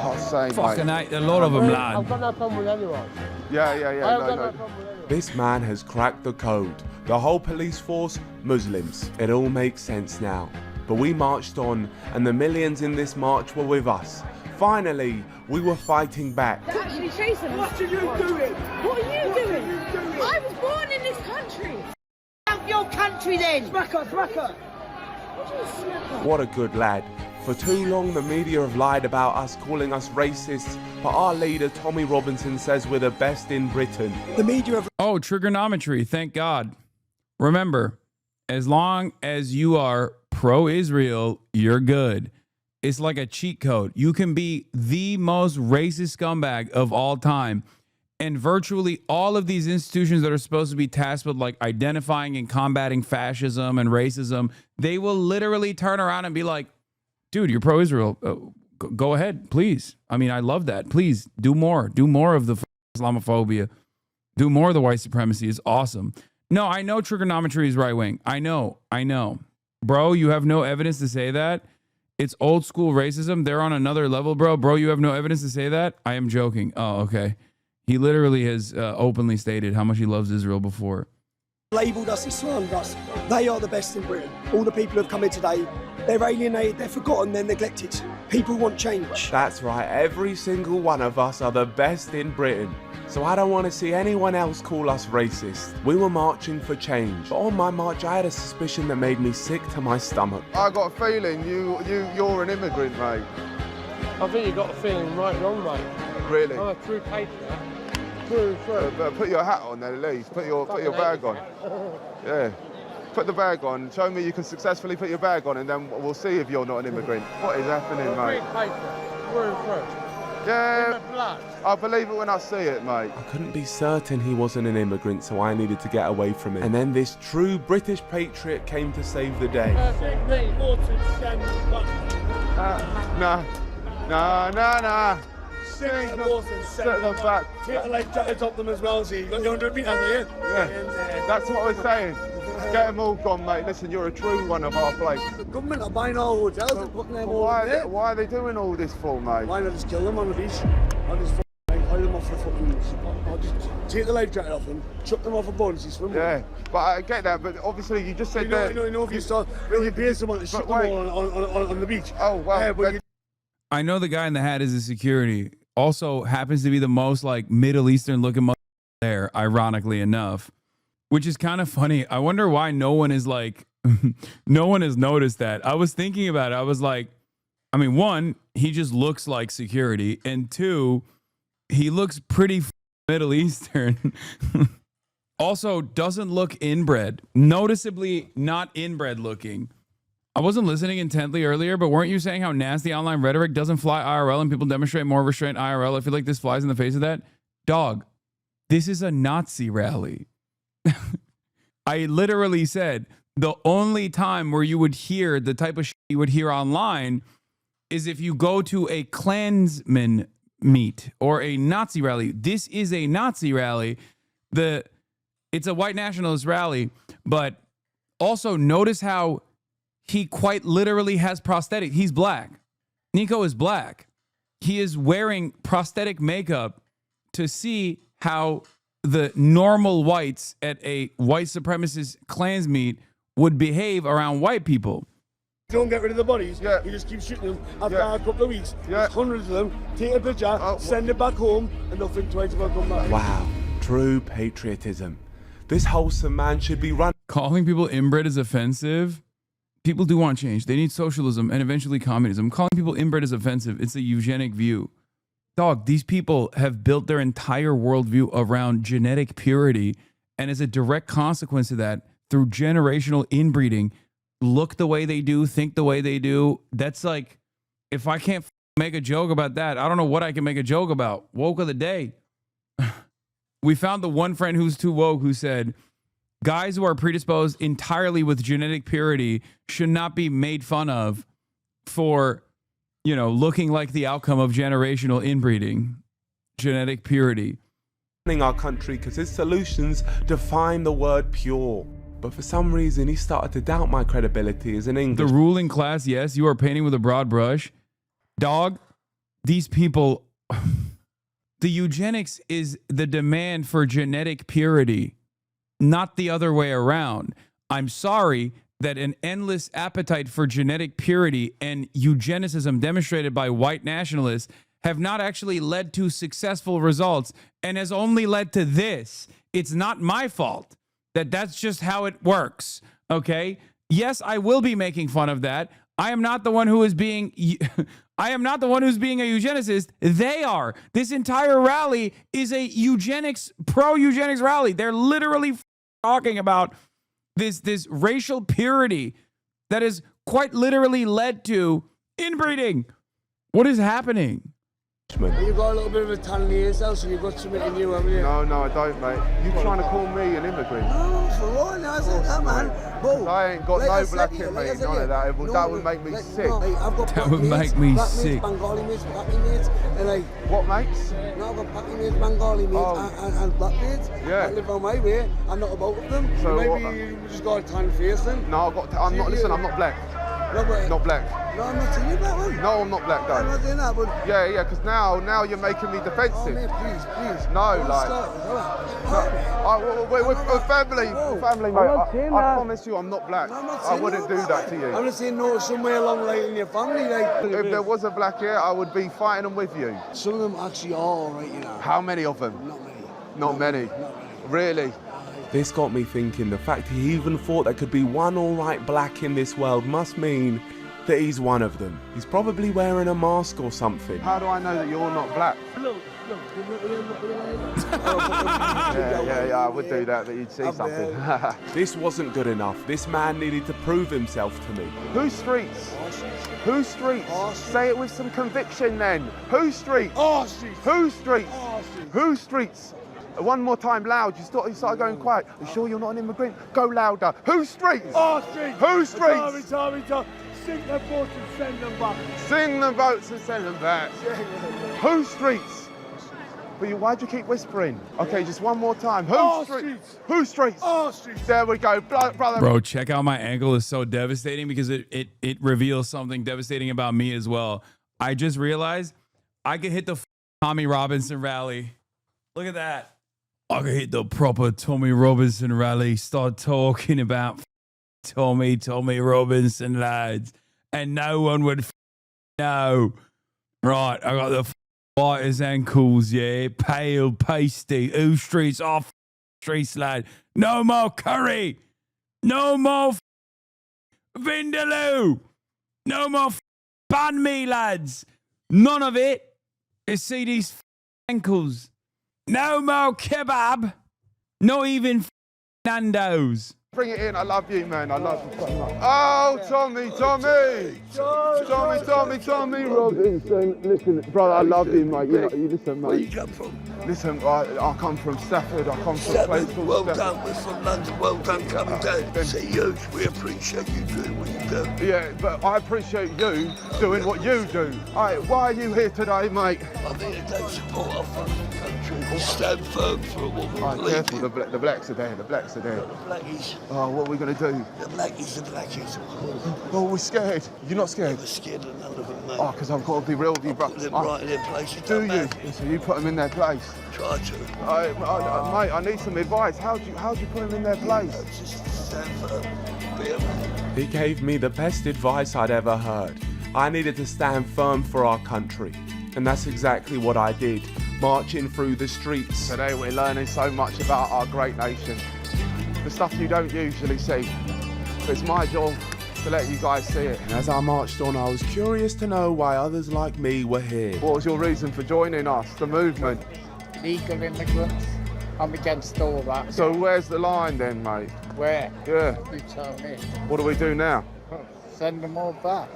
Oh, same, Fucking mate. hate a lot of them, I've lad. got no problem with anyone. Yeah. I have No, got no. no problem with anyone. This man has cracked the code. The whole police force, Muslims. It all makes sense now. But we marched on, and the millions in this march were with us. Finally, we were fighting back. They're actually chasing us. What are you doing? What are you doing? I was born in this country. Out your country then. Smacker. What a good lad. For too long, the media have lied about us, calling us racists, but our leader, Tommy Robinson, says we're the best in Britain. The media have... Oh, trigonometry, thank God. Remember, as long as you are pro-Israel, you're good. It's like a cheat code. You can be the most racist scumbag of all time, and virtually all of these institutions that are supposed to be tasked with like identifying and combating fascism and racism, they will literally turn around and be like, dude, you're pro-Israel. Go ahead, please. I mean, I love that. Please do more. Do more of the Islamophobia. Do more of the white supremacy. It's awesome. No, I know trigonometry is right wing. I know. Bro, you have no evidence to say that. It's old school racism. They're on another level, bro. Bro, you have no evidence to say that? I am joking. Oh, okay. He literally has openly stated how much he loves Israel before. Labelled us and slandered us. They are the best in Britain. All the people who have come here today, they're alienated, they're forgotten, they're neglected. People want change. That's right, every single one of us are the best in Britain. So I don't want to see anyone else call us racist. We were marching for change. But on my march, I had a suspicion that made me sick to my stomach. I got a feeling you're an immigrant, mate. I think you got a feeling right wrong, mate. Really? I'm a true patriot. True. But put your hat on then at least. Put your bag on. Yeah. Put the bag on. Show me you can successfully put your bag on, and then we'll see if you're not an immigrant. What is happening, mate? True patriot. Through and through. Yeah. In the blood. I believe it when I see it, mate. I couldn't be certain he wasn't an immigrant, so I needed to get away from him. And then this true British patriot came to save the day. Nah. Set them back. Take the life jackets off them as well, see. You got your 100 meters here. Yeah. That's what we're saying. Get them all gone, mate. Listen, you're a true one of our place. The government are buying all hotels and putting them all Why are they doing all this for, mate? Why not just kill them on the beach? I'll just hide them off the fucking... I'll just take the life jacket off them, chuck them off a boat and see swim. Yeah, but I get that, but obviously you just said that... You know, if you start... When you pay someone to shoot them all on the beach. Oh, well... I know the guy in the hat is a security. Also happens to be the most like Middle Eastern looking there, ironically enough, which is kind of funny. I wonder why no one is like, no one has noticed that. I was thinking about it. I was like, I mean, one, he just looks like security, and two, he looks pretty Middle Eastern. Also, doesn't look inbred, noticeably not inbred looking. I wasn't listening intently earlier, but weren't you saying how nasty online rhetoric doesn't fly IRL and people demonstrate more restraint IRL? I feel like this flies in the face of that. Dog, this is a Nazi rally. I literally said the only time where you would hear the type of shit you would hear online is if you go to a Klansman meet or a Nazi rally. This is a Nazi rally. It's a white nationalist rally, but also notice how he quite literally has prosthetic. He's black. Niko is black. He is wearing prosthetic makeup to see how the normal whites at a white supremacist Klans meet would behave around white people. Don't get rid of the bodies. Yeah. You just keep shooting them after a couple of weeks. Yeah. Hundreds of them. Take a picture, send it back home, and nothing twice about come back. Wow. True patriotism. This wholesome man should be run. Calling people inbred is offensive. People do want change. They need socialism and eventually communism. Calling people inbred is offensive. It's a eugenic view. Dog, these people have built their entire worldview around genetic purity, and as a direct consequence of that, through generational inbreeding, look the way they do, think the way they do. That's like, if I can't make a joke about that, I don't know what I can make a joke about. Woke of the day. We found the one friend who's too woke who said, guys who are predisposed entirely with genetic purity should not be made fun of for, you know, looking like the outcome of generational inbreeding. Genetic purity. Our country because his solutions define the word pure. But for some reason, he started to doubt my credibility as an English. The ruling class, yes, you are painting with a broad brush. Dog, these people, the eugenics is the demand for genetic purity, not the other way around. I'm sorry that an endless appetite for genetic purity and eugenicism demonstrated by white nationalists have not actually led to successful results and has only led to this. It's not my fault. That's just how it works, okay? Yes, I will be making fun of that. I am not the one who is being I am not the one who's being a eugenicist. They are. This entire rally is a pro-eugenics rally. They're literally talking about this racial purity that has quite literally led to inbreeding. What is happening? You've got a little bit of a tan in yourself, so you've got something in you, haven't you? No, I don't, mate. You trying to call me an immigrant? No, for what? No, I said that, man. Bull. I ain't got no black in me, none of that. That would make me sick. That would make me sick. Bengali mates, Paki mates, and like... What mates? No, I've got Paki mates, Bengali mates, and black mates. Yeah. I live on my way. I'm not about with them. So maybe you just got a tan face then? No, I'm not black. No, but... Not black. No, I'm not saying you black one. No, I'm not black, though. I'm not saying that, but... Yeah, because now you're making me defensive. Oh, mate, please. No, we're family. Family, mate. I promise you I'm not black. No, I wouldn't do that to you. I'm just saying no, somewhere along like in your family. Like, if there was a black here, I would be fighting them with you. Some of them actually are all right, you know. How many of them? Not many. Really? This got me thinking, the fact he even thought there could be one alright black in this world must mean that he's one of them. He's probably wearing a mask or something. How do I know that you're not black? Look. Yeah, I would do that you'd see something. This wasn't good enough. This man needed to prove himself to me. Whose streets? Whose streets? Say it with some conviction then. Whose streets? Whose streets? Whose streets? One more time, loud. You started going quiet. Are you sure you're not an immigrant? Go louder. Whose streets? Our streets. Whose streets? Tommy. Sing their boats and send them back. Sing the boats and send them back. Whose streets? But why'd you keep whispering? Okay, just one more time. Whose streets? Whose streets? Our streets. There we go, brother. Bro, check out my angle. Is so devastating because it reveals something devastating about me as well. I just realized I could hit the Tommy Robinson rally. Look at that. I could hit the proper Tommy Robinson rally, start talking about Tommy Robinson, lads, and no one would know. Right, I got the fighters' ankles, yeah, pale, pasty, whose streets off streets, lad. No more curry, no more vindaloo, no more banh mi, lads. None of it. You see these ankles. No more kebab. Not even Nando's. Bring it in. I love you, man. I love you so much. Oh, Tommy. Tommy Robinson. Listen, brother, I love you, mate. You listen, mate. Where you come from? Listen, I come from Stafford. I come from a place called Well Stafford. done. We're from London. Well done coming down. See you. We appreciate you doing what you do. Yeah, but I appreciate you doing what you do. All right, why are you here today, mate? I'm here to support our fucking country. Stand firm for what we believe Careful, in. the blacks are there. The blacks are there. The blackies. Oh, what are we going to do? The blackies. Oh, we're scared. You're not scared? Never scared of none of them, mate. Oh, because I've got to be real with you, bro. Put them right in their places. Do you? So you put them in their place? Try to. Mate, I need some advice. How'd you put them in their place? Just stand firm. He gave me the best advice I'd ever heard. I needed to stand firm for our country. And that's exactly what I did, marching through the streets. Today we're learning so much about our great nation. The stuff you don't usually see. But it's my job to let you guys see it. And as I marched on, I was curious to know why others like me were here. What was your reason for joining us, the movement? Legal immigrants. I'm against all that. So where's the line then, mate? Where? Yeah. You tell me. What do we do now? Send them all back.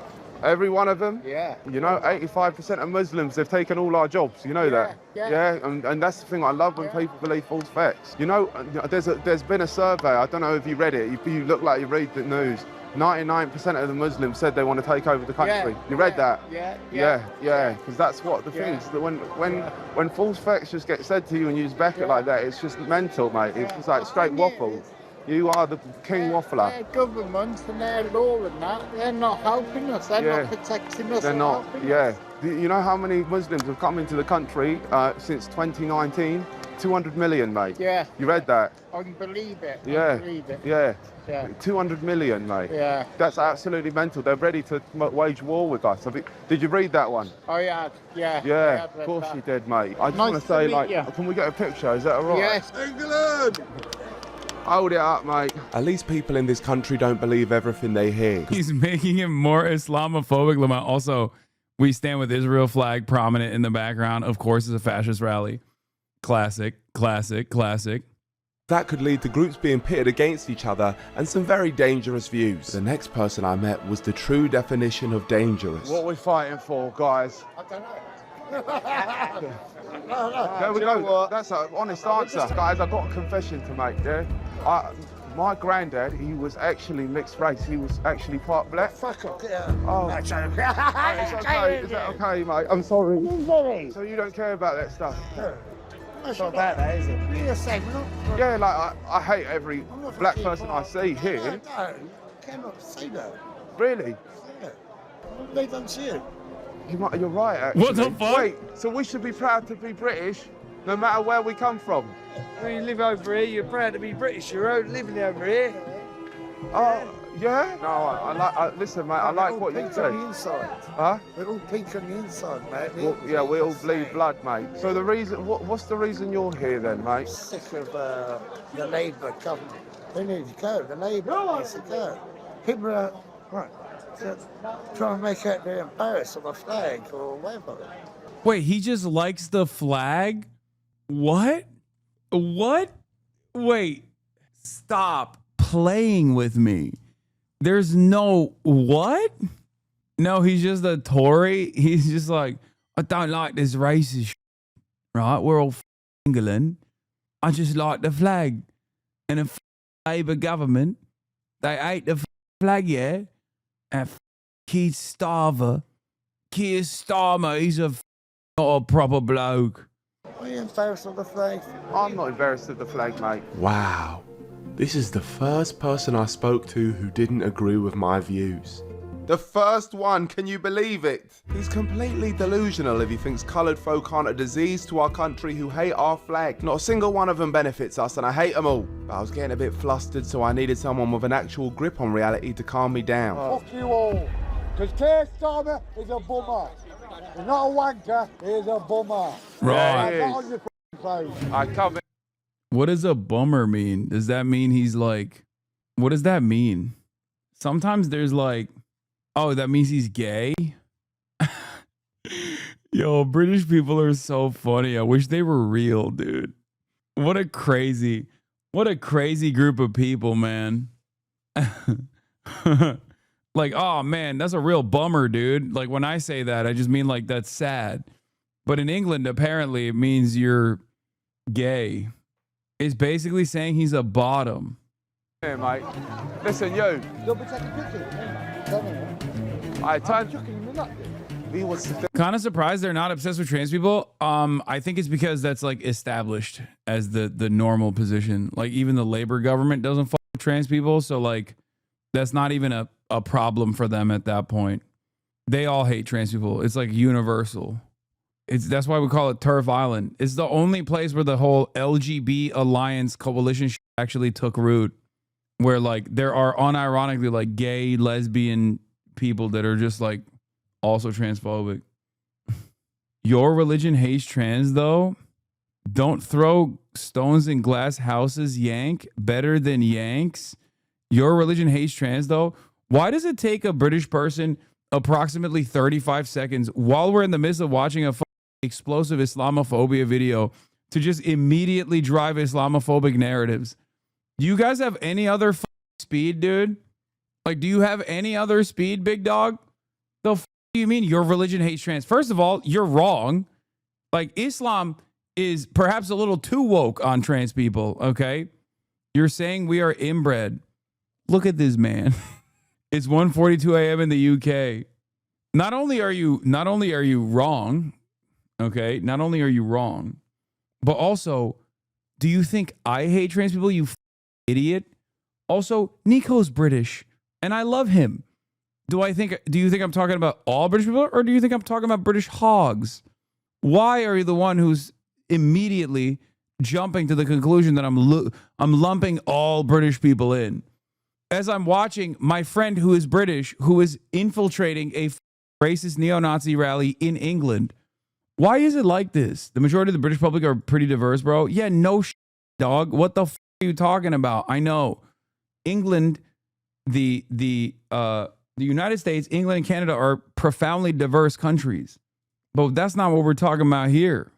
Every one of them? Yeah. You know, 85% of Muslims, they've taken all our jobs. You know that? Yeah. And that's the thing I love when people believe false facts. You know, there's been a survey, I don't know if you read it, you look like you read the news. 99% of the Muslims said they want to take over the country. Yeah, you read that? Yeah. Because that's what the thing is. That when false facts just get said to you and you just back it like that, it's just mental, mate. It's just like straight waffle. You are the king waffler. Their government and their law and that, they're not helping us. They're not protecting us. They're not. Yeah. You know how many Muslims have come into the country since 2019? 200 million, mate. Yeah. You read that? I can believe it. Yeah. I believe it. Yeah. Yeah. 200 million, mate. Yeah. That's absolutely mental. They're ready to wage war with us. Did you read that one? Oh, yeah. Yeah. Yeah, of course you did, mate. I just want to say, like, can we get a picture? Is that all right? Yes. England! Hold it up, mate. At least people in this country don't believe everything they hear. He's making him more Islamophobic, Lamont. Also, we stand with Israel flag prominent in the background. Of course, it's a fascist rally. Classic. That could lead to groups being pitted against each other and some very dangerous views. The next person I met was the true definition of dangerous. What are we fighting for, guys? I don't know. There we go. That's an honest answer. Guys, I've got a confession to make, yeah? My granddad, he was actually mixed race. He was actually part black. Fuck off. Yeah. Oh. That's okay. It's okay. Is that okay, mate? I'm sorry. So you don't care about that stuff? That's not about that, is it? You're saying we're not. Yeah, like I hate every black person I see here. No, cannot say that. Really? Yeah. They don't see it. You're right, actually. What the fuck? Wait, so we should be proud to be British, no matter where we come from? When you live over here, you're proud to be British. You're living over here. Oh, yeah? No, listen, mate, I like what you say. On the inside. Huh? We're all pink on the inside, mate. Well, yeah, we all bleed blood, mate. So the reason, what's the reason you're here then, mate? Sick of the Labour government. They need to go. The Labour needs to go. People are trying to make out they're embarrassed of a flag or whatever. Wait, he just likes the flag? What? Wait, stop playing with me. There's no what? No, he's just a Tory. He's just like, I don't like this racist shit, right? We're all England. I just like the flag. And the Labour government, they hate the flag, yeah? And Keir Starmer, he's not a proper bloke. Are you embarrassed of the flag? I'm not embarrassed of the flag, mate. Wow. This is the first person I spoke to who didn't agree with my views. The first one, can you believe it? He's completely delusional if he thinks coloured folk aren't a disease to our country who hate our flag. Not a single one of them benefits us and I hate them all. But I was getting a bit flustered, so I needed someone with an actual grip on reality to calm me down. Fuck you all. Because Keir Starmer is a bummer. He's not a wanker, he's a bummer. Right. Not on your face. I cover. What does a bummer mean? Does that mean he's like, what does that mean? Sometimes there's like, oh, that means he's gay? Yo, British people are so funny. I wish they were real, dude. What a crazy What a crazy group of people, man. Like, oh man, that's a real bummer, dude. Like when I say that, I just mean like that's sad. But in England, apparently it means you're gay. It's basically saying he's a bottom. Here, mate. Listen, you. Don't be taking pictures. I turn. Kind of surprised they're not obsessed with trans people. I think it's because that's like established as the normal position. Like even the Labor government doesn't fuck with trans people, so like that's not even a problem for them at that point. They all hate trans people. It's like universal. That's why we call it Turf Island. It's the only place where the whole LGB alliance coalition actually took root, where like there are unironically like gay, lesbian people that are just like also transphobic. Your religion hates trans though. Don't throw stones in glass houses, Yank. Better than Yanks. Your religion hates trans though. Why does it take a British person approximately 35 seconds while we're in the midst of watching a explosive Islamophobia video to just immediately drive Islamophobic narratives? You guys have any other speed, dude? Like, do you have any other speed, big dog? The do you mean your religion hates trans? First of all, you're wrong. Like, Islam is perhaps a little too woke on trans people, okay? You're saying we are inbred. Look at this man. It's 1:42 a.m. in the UK. Not only are you wrong, okay? Not only are you wrong, but also, do you think I hate trans people, you idiot? Also, Niko's British, and I love him. Do you think I'm talking about all British people, or do you think I'm talking about British hogs? Why are you the one who's immediately jumping to the conclusion that I'm lumping all British people in? As I'm watching my friend who is British, who is infiltrating a racist neo-Nazi rally in England. Why is it like this? The majority of the British public are pretty diverse, bro. Yeah, no shit, dog. What the f are you talking about? I know. England, the United States, England, and Canada are profoundly diverse countries. But that's not what we're talking about here.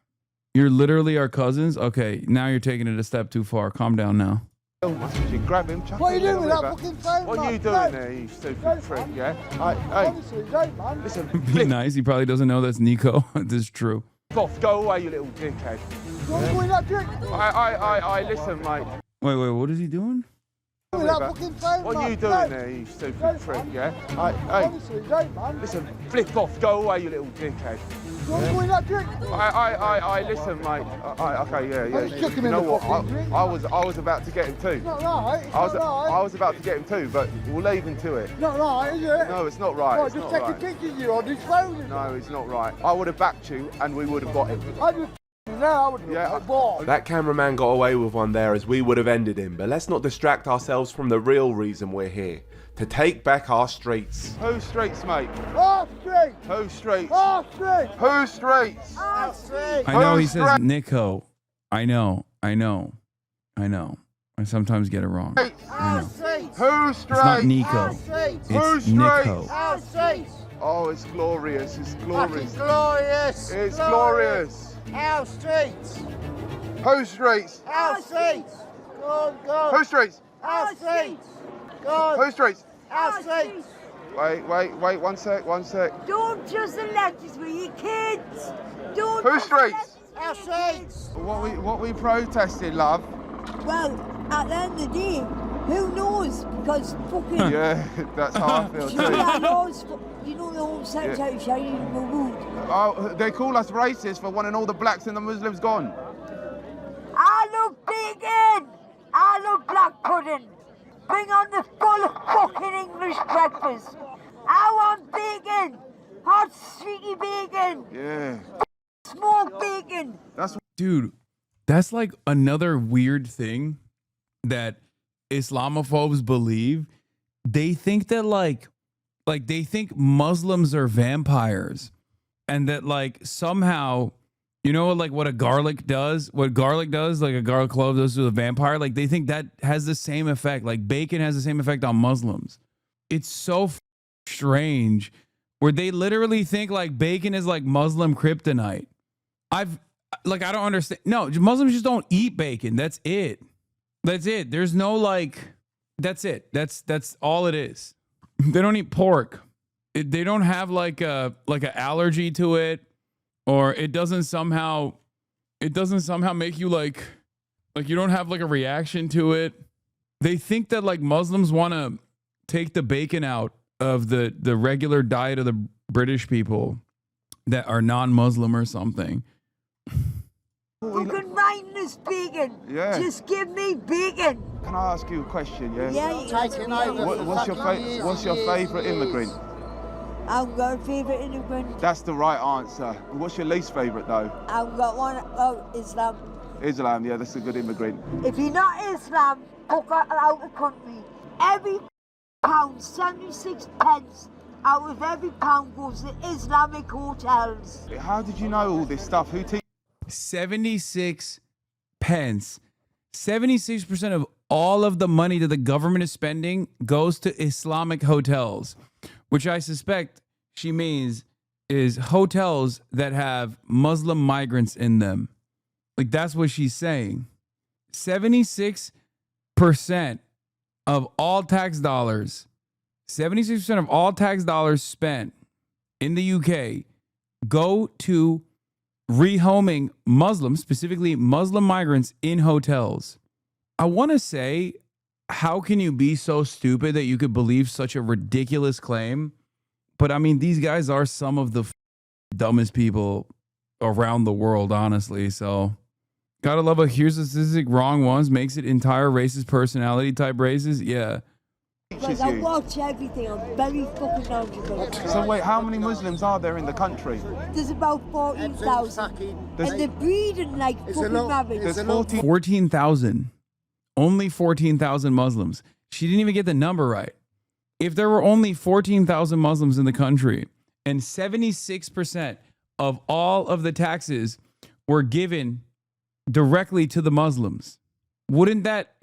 You're literally our cousins? Okay, now you're taking it a step too far. Calm down now. You grab him, What are you doing with that fucking phone? What are you doing there, you stupid prick, yeah? Honestly, don't, man. Listen, Be nice. He probably doesn't know that's Niko. This is true. off, go away, you little dickhead. Listen, mate. Wait, what is he doing? What are you doing there, you stupid prick, yeah? Honestly, don't, man. Listen, flip off, go away, you little dickhead. Listen, mate. Okay, yeah. You know what? I was about to get him too. Not right. I was about to get him too, but we'll leave him to it. Not right, is it? No, it's not right. Right, just take a picture of you on his phone. No, it's not right. I would have backed you, and we would have got him. That cameraman got away with one there, as we would have ended him. But let's not distract ourselves from the real reason we're here. To take back our streets. Whose streets, mate? Our streets! Whose streets? Our streets! Whose streets? Our streets! I know he says Niko. I know. I sometimes get it wrong. I know. Whose streets? It's not Niko. It's Niko. Our streets! Oh, it's glorious. It's glorious. Fucking glorious! It's glorious. Our streets! Whose streets? Our streets! Go. Whose streets? Our streets! Go. Whose streets? Our streets! Wait, one sec. Don't just elect us with your kids. Don't. Whose streets? Our streets! What we protesting, love? Well, at the end of the day, who knows? Because fucking. Yeah, that's how I feel You know too. that laws, you know the whole sex outside in the wood. Oh, they call us racist for wanting all the blacks and the Muslims gone. I love bacon. I love black pudding. Bring on the full fucking English breakfast. I want bacon. Hot streaky bacon. Yeah. Smoked bacon. Dude, that's like another weird thing that Islamophobes believe. They think that like they think Muslims are vampires, and that like somehow, you know, like what garlic does, like a garlic clove does to a vampire. Like they think that has the same effect. Like bacon has the same effect on Muslims. It's so strange, where they literally think like bacon is like Muslim kryptonite. I don't understand. No, Muslims just don't eat bacon. That's it. That's it. There's no like, that's it. That's all it is. They don't eat pork. They don't have like an allergy to it, or it doesn't somehow make you like you don't have like a reaction to it. They think that like Muslims want to take the bacon out of the regular diet of the British people that are non-Muslim or something. Fucking mindless bacon. Yeah. Just give me bacon. Can I ask you a question? Yeah. Yeah, you Taking over. What's your favourite immigrant? I've got a favourite immigrant. That's the right answer. What's your least favourite though? I've got one. Oh, Islam. Islam. Yeah, that's a good immigrant. If you're not Islam, fuck out the country. Every pound, 76 pence out of every pound goes to Islamic hotels. How did you know all this stuff? Who teach? 76 pence. 76% of all of the money that the government is spending goes to Islamic hotels, which I suspect she means is hotels that have Muslim migrants in them. Like, that's what she's saying. 76% of all tax dollars, 76% of all tax dollars spent in the UK go to rehoming Muslims, specifically Muslim migrants, in hotels. I want to say, how can you be so stupid that you could believe such a ridiculous claim? But I mean, these guys are some of the dumbest people around the world, honestly. So, gotta love a here's a statistic, wrong ones, makes it entire racist personality type racist. Yeah. Because I watch everything. I'm very fucking knowledgeable. So wait, how many Muslims are there in the country? There's about 14,000. And they're breeding like fucking rabbits. There's 14,000. Only 14,000 Muslims. She didn't even get the number right. If there were only 14,000 Muslims in the country and 76% of all of the taxes were given directly to the Muslims, wouldn't that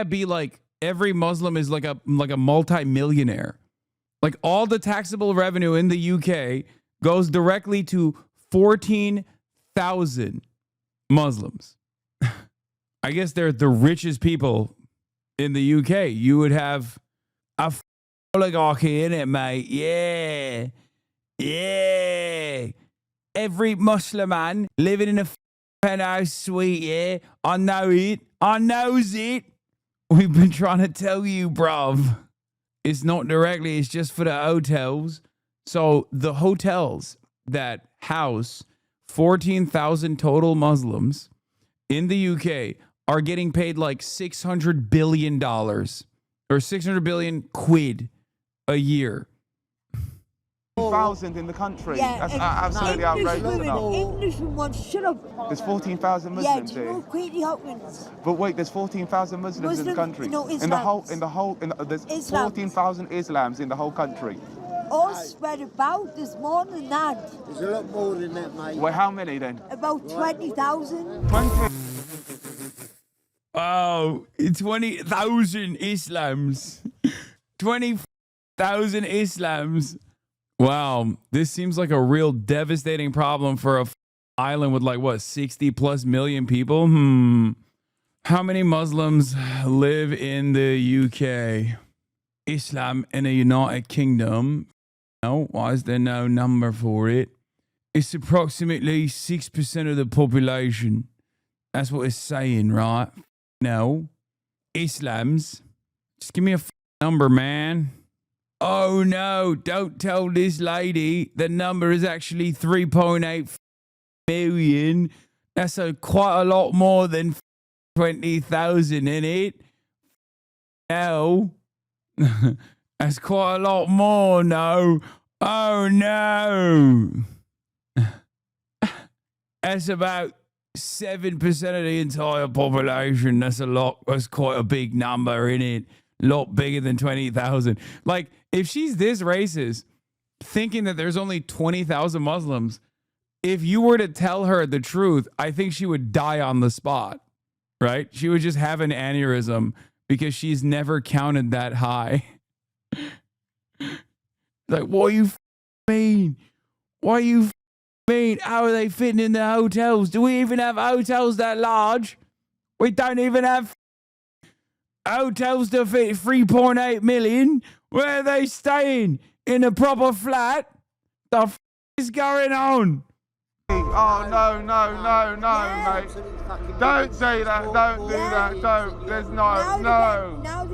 be like every Muslim is like a multi-millionaire? Like, all the taxable revenue in the UK goes directly to 14,000 Muslims. I guess they're the richest people in the UK. You would have a oligarchy in it, mate. Yeah. Yeah. Every Muslim man living in a penthouse suite, yeah. I know it. I knows it. We've been trying to tell you, bruv. It's not directly, it's just for the hotels. So the hotels that house 14,000 total Muslims in the UK are getting paid like $600 billion or 600 billion quid a year. 14,000 in the country. Yeah, That's absolutely outrageous. English women, shut up. There's 14,000 Yeah, Muslims do you know here. Queenie Hopkins? But wait, there's 14,000 Muslims in the country. No, there's Islams. 14,000 Islams in the whole country. All spread about. There's more than that. There's a lot more than that, mate. Well, how many then? About 20,000. 20. Oh, 20,000 Islams. 20,000 Islams. Wow, this seems like a real devastating problem for a island with like, what, 60 plus million people? How many Muslims live in the UK? Islam in the United Kingdom. No, why is there no number for it? It's approximately 6% of the population. That's what it's saying, right? No. Islams. Just give me a number, man. Oh no, don't tell this lady the number is actually 3.8 million. That's quite a lot more than 20,000 in it. No. That's quite a lot more, no. Oh no. That's about 7% of the entire population. That's a lot. That's quite a big number, isn't it? A lot bigger than 20,000. Like, if she's this racist, thinking that there's only 20,000 Muslims, if you were to tell her the truth, I think she would die on the spot, right? She would just have an aneurysm because she's never counted that high. Like, what you mean? What you mean? How are they fitting in the hotels? Do we even have hotels that large? We don't even have hotels to fit 3.8 million. Where are they staying? In a proper flat? The f is going on? Oh, no, mate. Don't say that. Don't do that. Don't. There's no.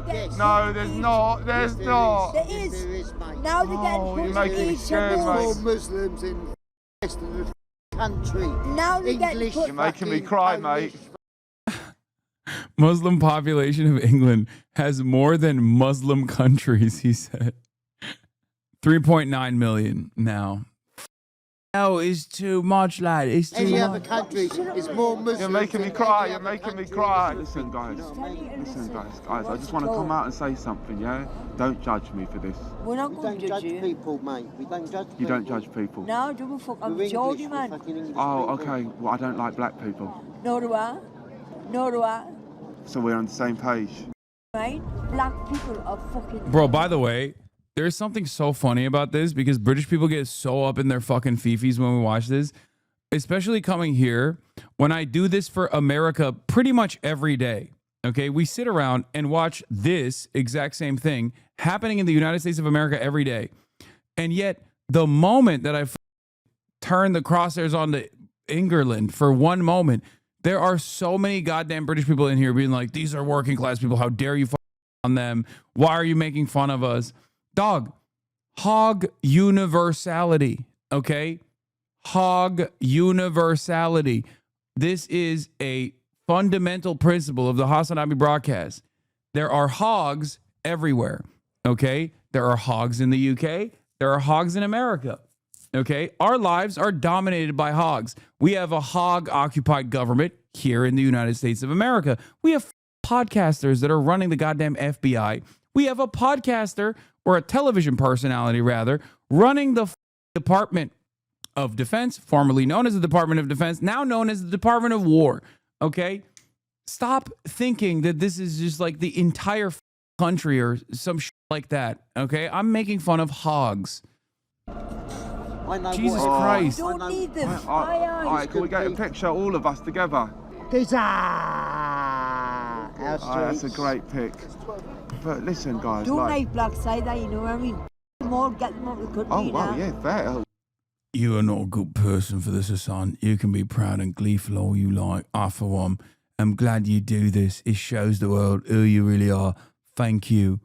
There's not. There's not. There is. Now they're getting You're making me scared, More mate. Muslims in the rest of the country. Now they're getting English. You're making me cry, mate. Muslim population of England has more than Muslim countries, he said. 3.9 million now. Oh, it's too much, lad. It's too Any much. other country is more Muslims. You're making me cry. You're making me cry. Listen, guys. Guys. I just want to come out and say something, yeah? Don't judge me for this. We're not We going don't to judge judge you. people, mate. We don't judge people. You don't judge people. No, don't fuck. I'm We're Geordie, English, we're man. fucking English Oh, people. okay. Well, I don't like black people. Nor do I. Nor do I. So we're on the same page. Right? Black people are fucking. Bro, by the way, there's something so funny about this because British people get so up in their fucking fifis when we watch this, especially coming here. When I do this for America pretty much every day, okay? We sit around and watch this exact same thing happening in the United States of America every day. And yet, the moment that I turn the crosshairs on to England for one moment, there are so many goddamn British people in here being like, these are working class people. How dare you on them? Why are you making fun of us? Dog, hog universality, okay? Hog universality. This is a fundamental principle of the Hasan Abi broadcast. There are hogs everywhere, okay? There are hogs in the UK. There are hogs in America, okay? Our lives are dominated by hogs. We have a hog-occupied government here in the United States of America. We have podcasters that are running the goddamn FBI. We have a podcaster, or a television personality rather, running the Department of Defense, formerly known as the Department of Defense, now known as the Department of War, okay? Stop thinking that this is just like the entire country or some shit like that, okay? I'm making fun of hogs. I know Jesus what Christ. Don't need them. All right, can we get a picture, all of us together? That's a great pic. But listen, guys. Don't like black side, you know what I mean? More get them out of the country. Oh, well, now. yeah, fair. You are not a good person for this, Hasan. You can be proud and gleeful all you like. I, for one, am glad you do this. It shows the world who you really are. Thank you.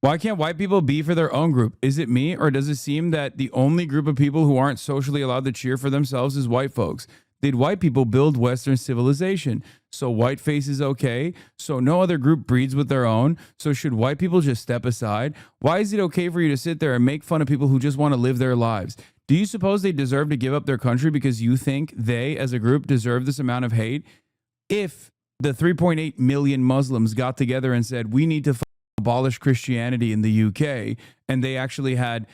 Why can't white people be for their own group? Is it me, or does it seem that the only group of people who aren't socially allowed to cheer for themselves is white folks? Did white people build Western civilization? So whiteface is okay? So no other group breeds with their own? So should white people just step aside? Why is it okay for you to sit there and make fun of people who just want to live their lives? Do you suppose they deserve to give up their country because you think they, as a group, deserve this amount of hate? If the 3.8 million Muslims got together and said, we need to abolish Christianity in the UK, and they actually had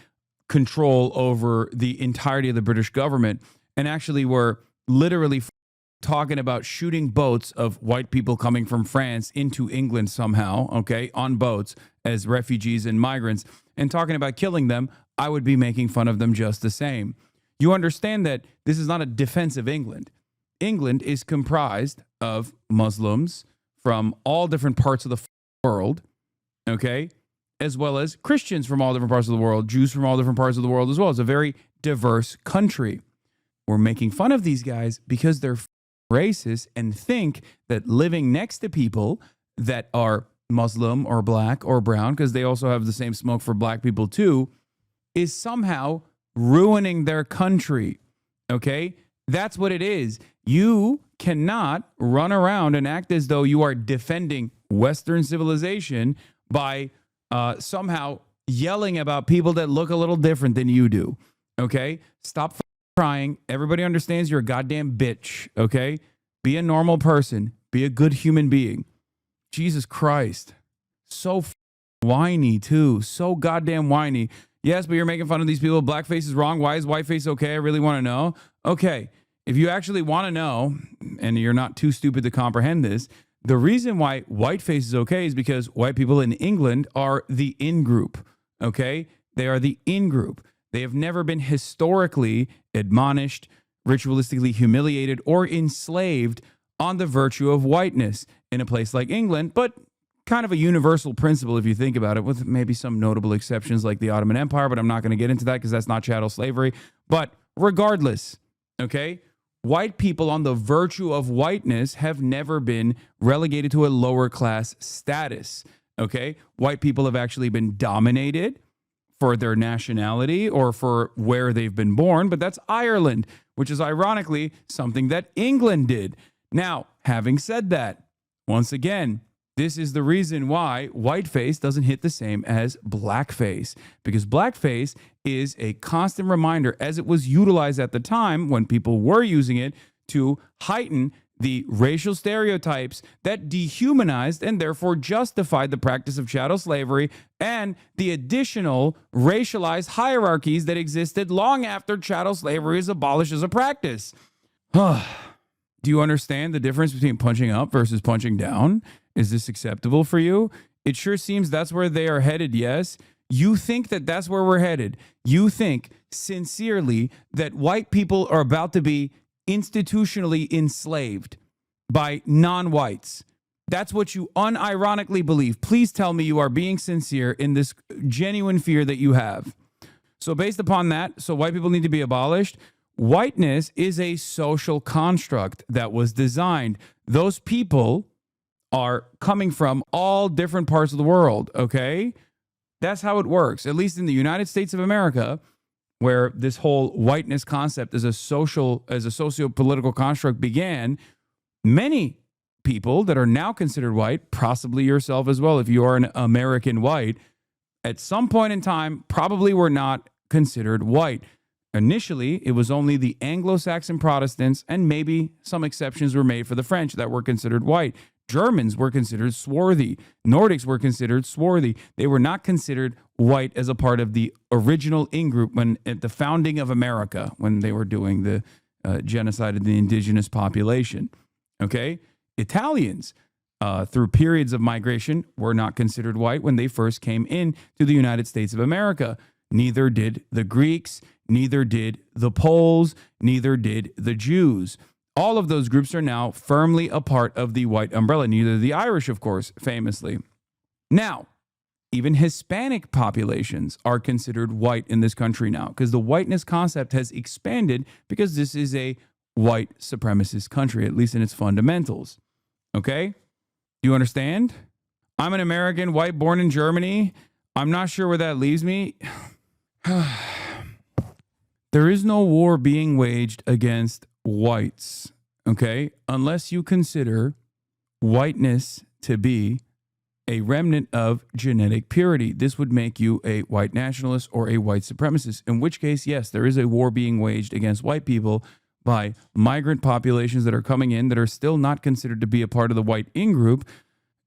control over the entirety of the British government and actually were literally talking about shooting boats of white people coming from France into England somehow, okay, on boats as refugees and migrants, and talking about killing them, I would be making fun of them just the same. You understand that this is not a defense of England. England is comprised of Muslims from all different parts of the world, okay, as well as Christians from all different parts of the world, Jews from all different parts of the world as well. It's a very diverse country. We're making fun of these guys because they're racist and think that living next to people that are Muslim or black or brown, because they also have the same smoke for black people too, is somehow ruining their country. Okay? That's what it is. You cannot run around and act as though you are defending Western civilization by somehow yelling about people that look a little different than you do. Okay? Stop crying. Everybody understands you're a goddamn bitch, okay? Be a normal person. Be a good human being. Jesus Christ. So whiny, too. So goddamn whiny. Yes, but you're making fun of these people. Blackface is wrong. Why is whiteface okay? I really want to know. Okay, if you actually want to know, and you're not too stupid to comprehend this, the reason why whiteface is okay is because white people in England are the in-group, okay? They are the in-group. They have never been historically admonished, ritualistically humiliated, or enslaved on the virtue of whiteness. in a place like England, but kind of a universal principle if you think about it, with maybe some notable exceptions like the Ottoman Empire, but I'm not going to get into that because that's not chattel slavery. But regardless, okay, white people on the virtue of whiteness have never been relegated to a lower class status, okay? White people have actually been dominated for their nationality or for where they've been born, but that's Ireland, which is ironically something that England did. Now, having said that, once again, this is the reason why whiteface doesn't hit the same as blackface, because blackface is a constant reminder, as it was utilized at the time when people were using it to heighten the racial stereotypes that dehumanized and therefore justified the practice of chattel slavery and the additional racialized hierarchies that existed long after chattel slavery is abolished as a practice. Do you understand the difference between punching up versus punching down? Is this acceptable for you? It sure seems that's where they are headed, yes? You think that that's where we're headed. You think sincerely that white people are about to be institutionally enslaved by non-whites. That's what you unironically believe. Please tell me you are being sincere in this genuine fear that you have. So based upon that, so white people need to be abolished. Whiteness is a social construct that was designed. Those people are coming from all different parts of the world, okay? That's how it works. At least in the United States of America, where this whole whiteness concept as a socio-political construct began, many people that are now considered white, possibly yourself as well, if you are an American white, at some point in time probably were not considered white. Initially, it was only the Anglo-Saxon Protestants, and maybe some exceptions were made for the French that were considered white. Germans were considered swarthy. Nordics were considered swarthy. They were not considered white as a part of the original in-group when at the founding of America, when they were doing the genocide of the indigenous population. Okay? Italians, through periods of migration, were not considered white when they first came in to the United States of America. Neither did the Greeks, neither did the Poles, neither did the Jews. All of those groups are now firmly a part of the white umbrella, neither the Irish, of course, famously. Now, even Hispanic populations are considered white in this country now because the whiteness concept has expanded because this is a white supremacist country, at least in its fundamentals. Okay? Do you understand? I'm an American, white, born in Germany. I'm not sure where that leaves me. There is no war being waged against whites, okay? Unless you consider whiteness to be a remnant of genetic purity. This would make you a white nationalist or a white supremacist, in which case, yes, there is a war being waged against white people by migrant populations that are coming in that are still not considered to be a part of the white in-group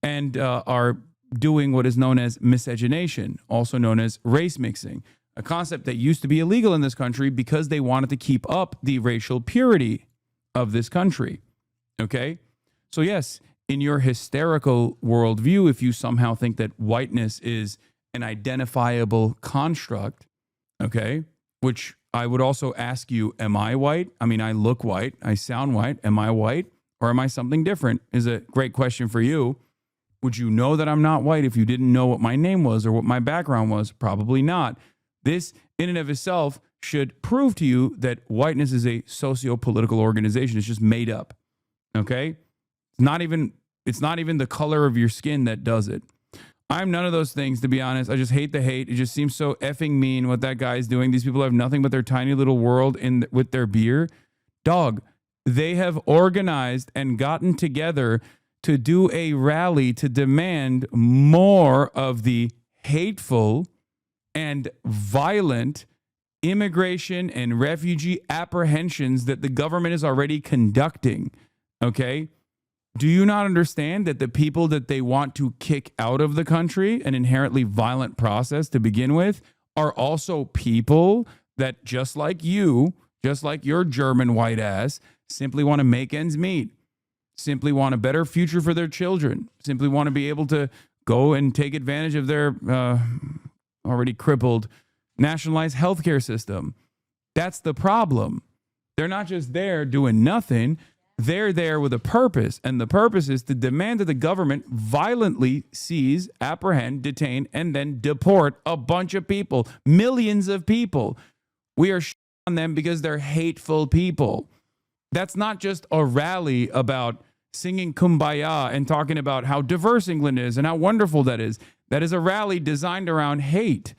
and are doing what is known as miscegenation, also known as race mixing, a concept that used to be illegal in this country because they wanted to keep up the racial purity of this country. Okay? So yes, in your hysterical worldview, if you somehow think that whiteness is an identifiable construct, okay, which I would also ask you, am I white? I mean, I look white, I sound white. Am I white or am I something different? Is a great question for you. Would you know that I'm not white if you didn't know what my name was or what my background was? Probably not. This, in and of itself, should prove to you that whiteness is a socio-political organization. It's just made up, okay? It's not even the color of your skin that does it. I'm none of those things, to be honest. I just hate the hate. It just seems so effing mean what that guy is doing. These people have nothing but their tiny little world with their beer. Dog, they have organized and gotten together to do a rally to demand more of the hateful and violent immigration and refugee apprehensions that the government is already conducting, okay? Do you not understand that the people that they want to kick out of the country, an inherently violent process to begin with, are also people that just like you, just like your German white ass, simply want to make ends meet, simply want a better future for their children, simply want to be able to go and take advantage of their already crippled nationalized healthcare system. That's the problem. They're not just there doing nothing. They're there with a purpose, and the purpose is to demand that the government violently seize, apprehend, detain, and then deport a bunch of people, millions of people. We are on them because they're hateful people. That's not just a rally about singing Kumbaya and talking about how diverse England is and how wonderful that is. That is a rally designed around hate.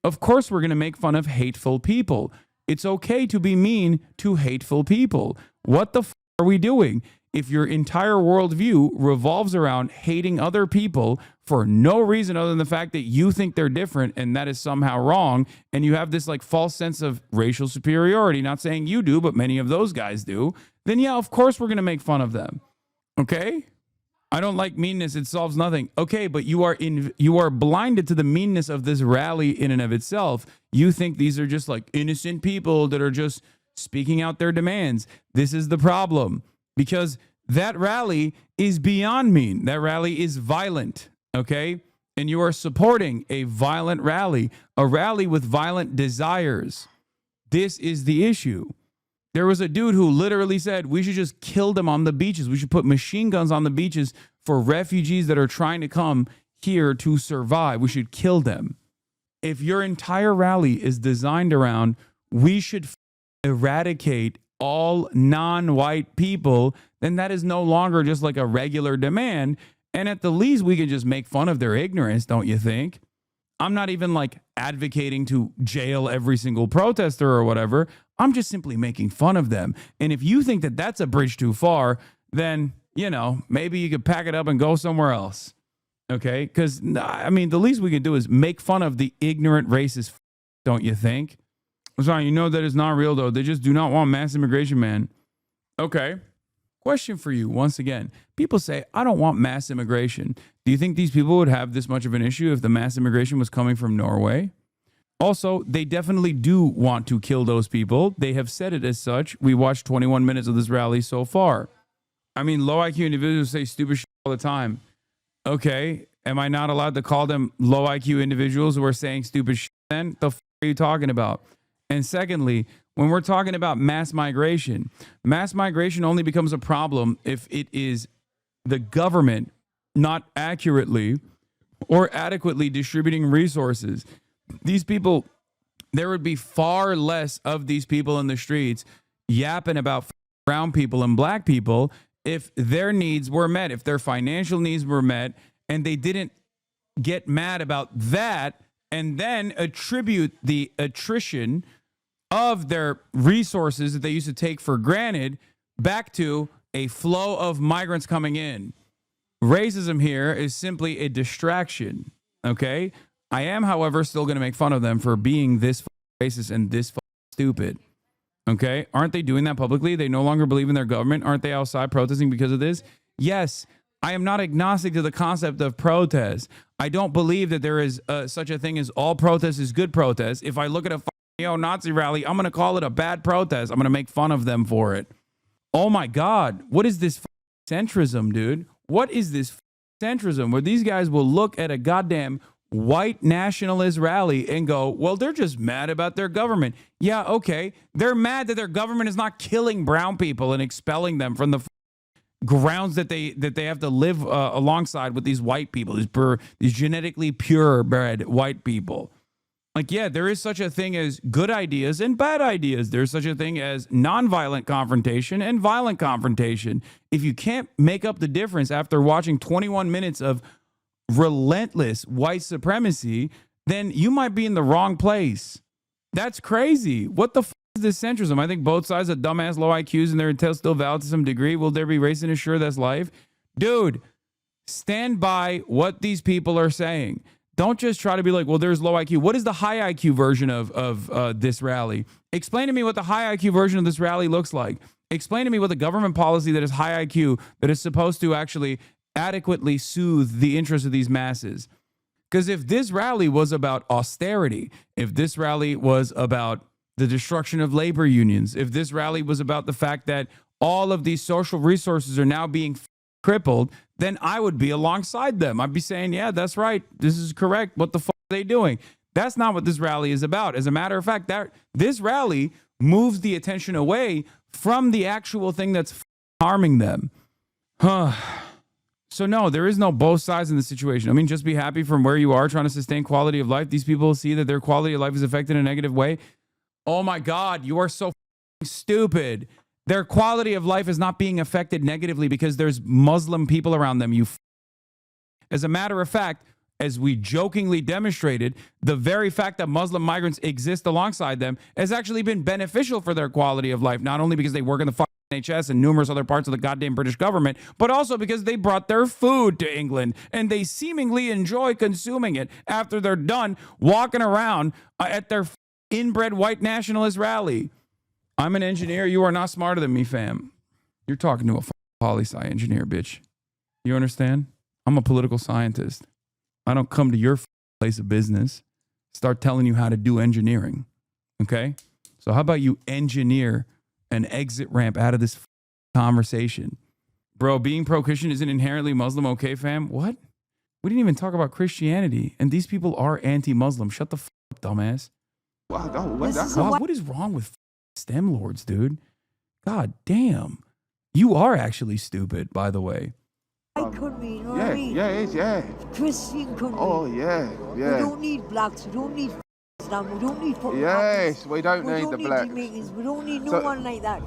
Of course, we're going to make fun of hateful people. It's okay to be mean to hateful people. What the f are we doing? If your entire worldview revolves around hating other people for no reason other than the fact that you think they're different and that is somehow wrong, and you have this like false sense of racial superiority, not saying you do, but many of those guys do, then yeah, of course we're going to make fun of them. Okay? I don't like meanness. It solves nothing. Okay, but you are blinded to the meanness of this rally in and of itself. You think these are just like innocent people that are just speaking out their demands. This is the problem, because that rally is beyond mean. That rally is violent, okay? And you are supporting a violent rally, a rally with violent desires. This is the issue. There was a dude who literally said, we should just kill them on the beaches. We should put machine guns on the beaches for refugees that are trying to come here to survive. We should kill them. If your entire rally is designed around, we should eradicate all non-white people, then that is no longer just like a regular demand. And at the least, we can just make fun of their ignorance, don't you think? I'm not even like advocating to jail every single protester or whatever. I'm just simply making fun of them. And if you think that that's a bridge too far, then, you know, maybe you could pack it up and go somewhere else. Okay? Because, I mean, the least we can do is make fun of the ignorant racist, don't you think? Sorry, you know that is not real, though. They just do not want mass immigration, man. Okay. Question for you, once again. People say, I don't want mass immigration. Do you think these people would have this much of an issue if the mass immigration was coming from Norway? Also, they definitely do want to kill those people. They have said it as such. We watched 21 minutes of this rally so far. I mean, low IQ individuals say stupid shit all the time. Okay, am I not allowed to call them low IQ individuals who are saying stupid shit then? The f are you talking about? And secondly, when we're talking about mass migration only becomes a problem if it is the government not accurately or adequately distributing resources. These people, there would be far less of these people in the streets yapping about brown people and black people if their needs were met, if their financial needs were met, and they didn't get mad about that and then attribute the attrition of their resources that they used to take for granted back to a flow of migrants coming in. Racism here is simply a distraction, okay? I am, however, still going to make fun of them for being this racist and this stupid, okay? Aren't they doing that publicly? They no longer believe in their government. Aren't they outside protesting because of this? Yes, I am not agnostic to the concept of protest. I don't believe that there is such a thing as all protest is good protest. If I look at a neo-Nazi rally, I'm going to call it a bad protest. I'm going to make fun of them for it. Oh my God. What is this centrism, dude? What is this centrism where these guys will look at a goddamn white nationalist rally and go, well, they're just mad about their government. Yeah, okay. They're mad that their government is not killing brown people and expelling them from the grounds that they have to live alongside with these white people, these genetically purebred white people. Like, yeah, there is such a thing as good ideas and bad ideas. There's such a thing as nonviolent confrontation and violent confrontation. If you can't make up the difference after watching 21 minutes of relentless white supremacy, then you might be in the wrong place. That's crazy. What the f is this centrism? I think both sides are dumbass low IQs and they're still valid to some degree. Will there be race and sure that's life? Dude, stand by what these people are saying. Don't just try to be like, well, there's low IQ. What is the high IQ version of this rally? Explain to me what the high IQ version of this rally looks like. Explain to me what the government policy that is high IQ that is supposed to actually adequately soothe the interests of these masses. Because if this rally was about austerity, if this rally was about the destruction of labor unions, if this rally was about the fact that all of these social resources are now being crippled, then I would be alongside them. I'd be saying, yeah, that's right. This is correct. What the fuck are they doing? That's not what this rally is about. As a matter of fact, this rally moves the attention away from the actual thing that's harming them. So no, there is no both sides in the situation. I mean, just be happy from where you are trying to sustain quality of life. These people see that their quality of life is affected in a negative way. Oh my God, you are so stupid. Their quality of life is not being affected negatively because there's Muslim people around them. As a matter of fact, as we jokingly demonstrated, the very fact that Muslim migrants exist alongside them has actually been beneficial for their quality of life, not only because they work in the NHS and numerous other parts of the goddamn British government, but also because they brought their food to England and they seemingly enjoy consuming it after they're done walking around at their inbred white nationalist rally. I'm an engineer. You are not smarter than me, fam. You're talking to a poli-sci engineer, bitch. You understand? I'm a political scientist. I don't come to your place of business, start telling you how to do engineering. Okay? So how about you engineer an exit ramp out of this conversation? Bro, being pro-Christian isn't inherently Muslim, okay, fam? What? We didn't even talk about Christianity, and these people are anti-Muslim. Shut the up, dumbass. What is wrong with STEM lords, dude? God damn. You are actually stupid, by the way. My country, you know what I mean? Yeah, it is, yeah. Christian country. Oh, yeah, yeah. We don't need blacks, we don't need Islam, we don't need fucking Yes, we don't need the blacks. Jamaicans, we don't need no one like that.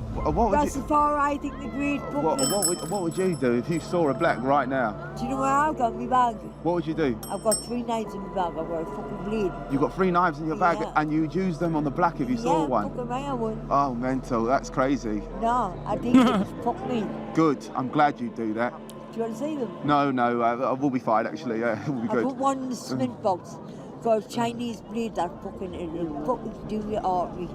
That's the far I think the great fucking... What would you do if you saw a black right now? Do you know where I've got in my bag? What would you do? I've got 3 knives in my bag, I've got a fucking blade. You've got 3 knives in your bag and you'd use them on the black if you saw one? Fucking right, I would. Oh, mental, that's crazy. No, I didn't. Fuck me. Good, I'm glad you do that. Do you want to see them? No, we'll be fine actually, yeah, we'll be good. I put one in the cement box. Got a Chinese blade that it'll fucking do your artery.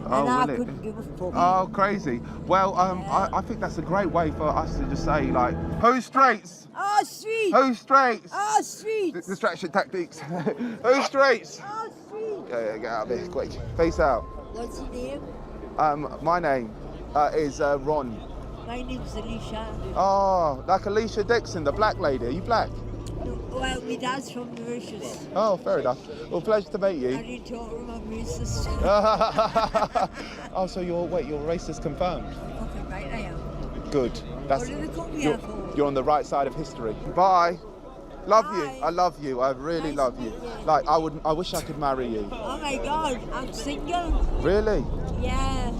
And I couldn't give a fuck. Oh, crazy. Well, I think that's a great way for us to just say, like, who's straights? Oh, street. Who's straights? Oh, street. Distraction tactics. Who's straights? Oh, street. Yeah, get out of here, quick. Face out. What's your name? My name is Ron. My name's Alicia. Oh, like Alicia Dixon, the black lady. Are you black? Well, my dad's from Mauritius. Oh, fair enough. Well, pleasure to meet you. I didn't talk to him, I'm racist. Oh, so you're racist confirmed? Fucking right I am. Good. What did they call me out for? You're on the right side of history. Bye. Love you. I love you. I really love you. Like, I wish I could marry you. Oh my God, I'm single. Really? Yeah.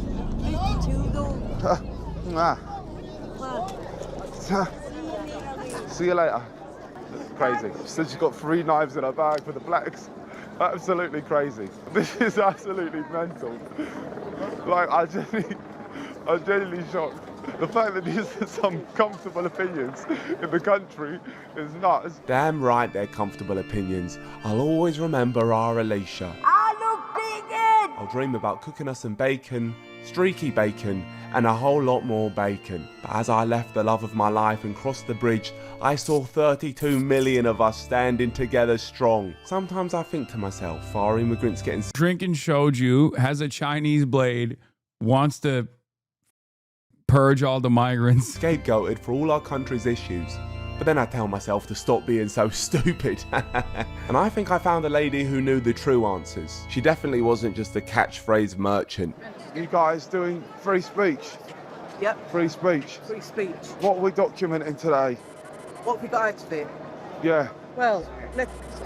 52 though. See you later. Crazy. She said she's got 3 knives in her bag for the blacks. Absolutely crazy. This is absolutely mental. Like, I'm genuinely shocked. The fact that these are some comfortable opinions in the country is nuts. Damn right they're comfortable opinions. I'll always remember our Alicia. I look bacon! I'll dream about cooking us some bacon, streaky bacon, and a whole lot more bacon. But as I left the love of my life and crossed the bridge, I saw 32 million of us standing together strong. Sometimes I think to myself, are immigrants getting... Drinking shoju, has a Chinese blade, wants to purge all the migrants. Scapegoated for all our country's issues. But then I tell myself to stop being so stupid. And I think I found a lady who knew the true answers. She definitely wasn't just a catchphrase merchant. You guys doing free speech? Yep. Free speech? Free speech. What are we documenting today? What have we got out of it? Yeah. Well,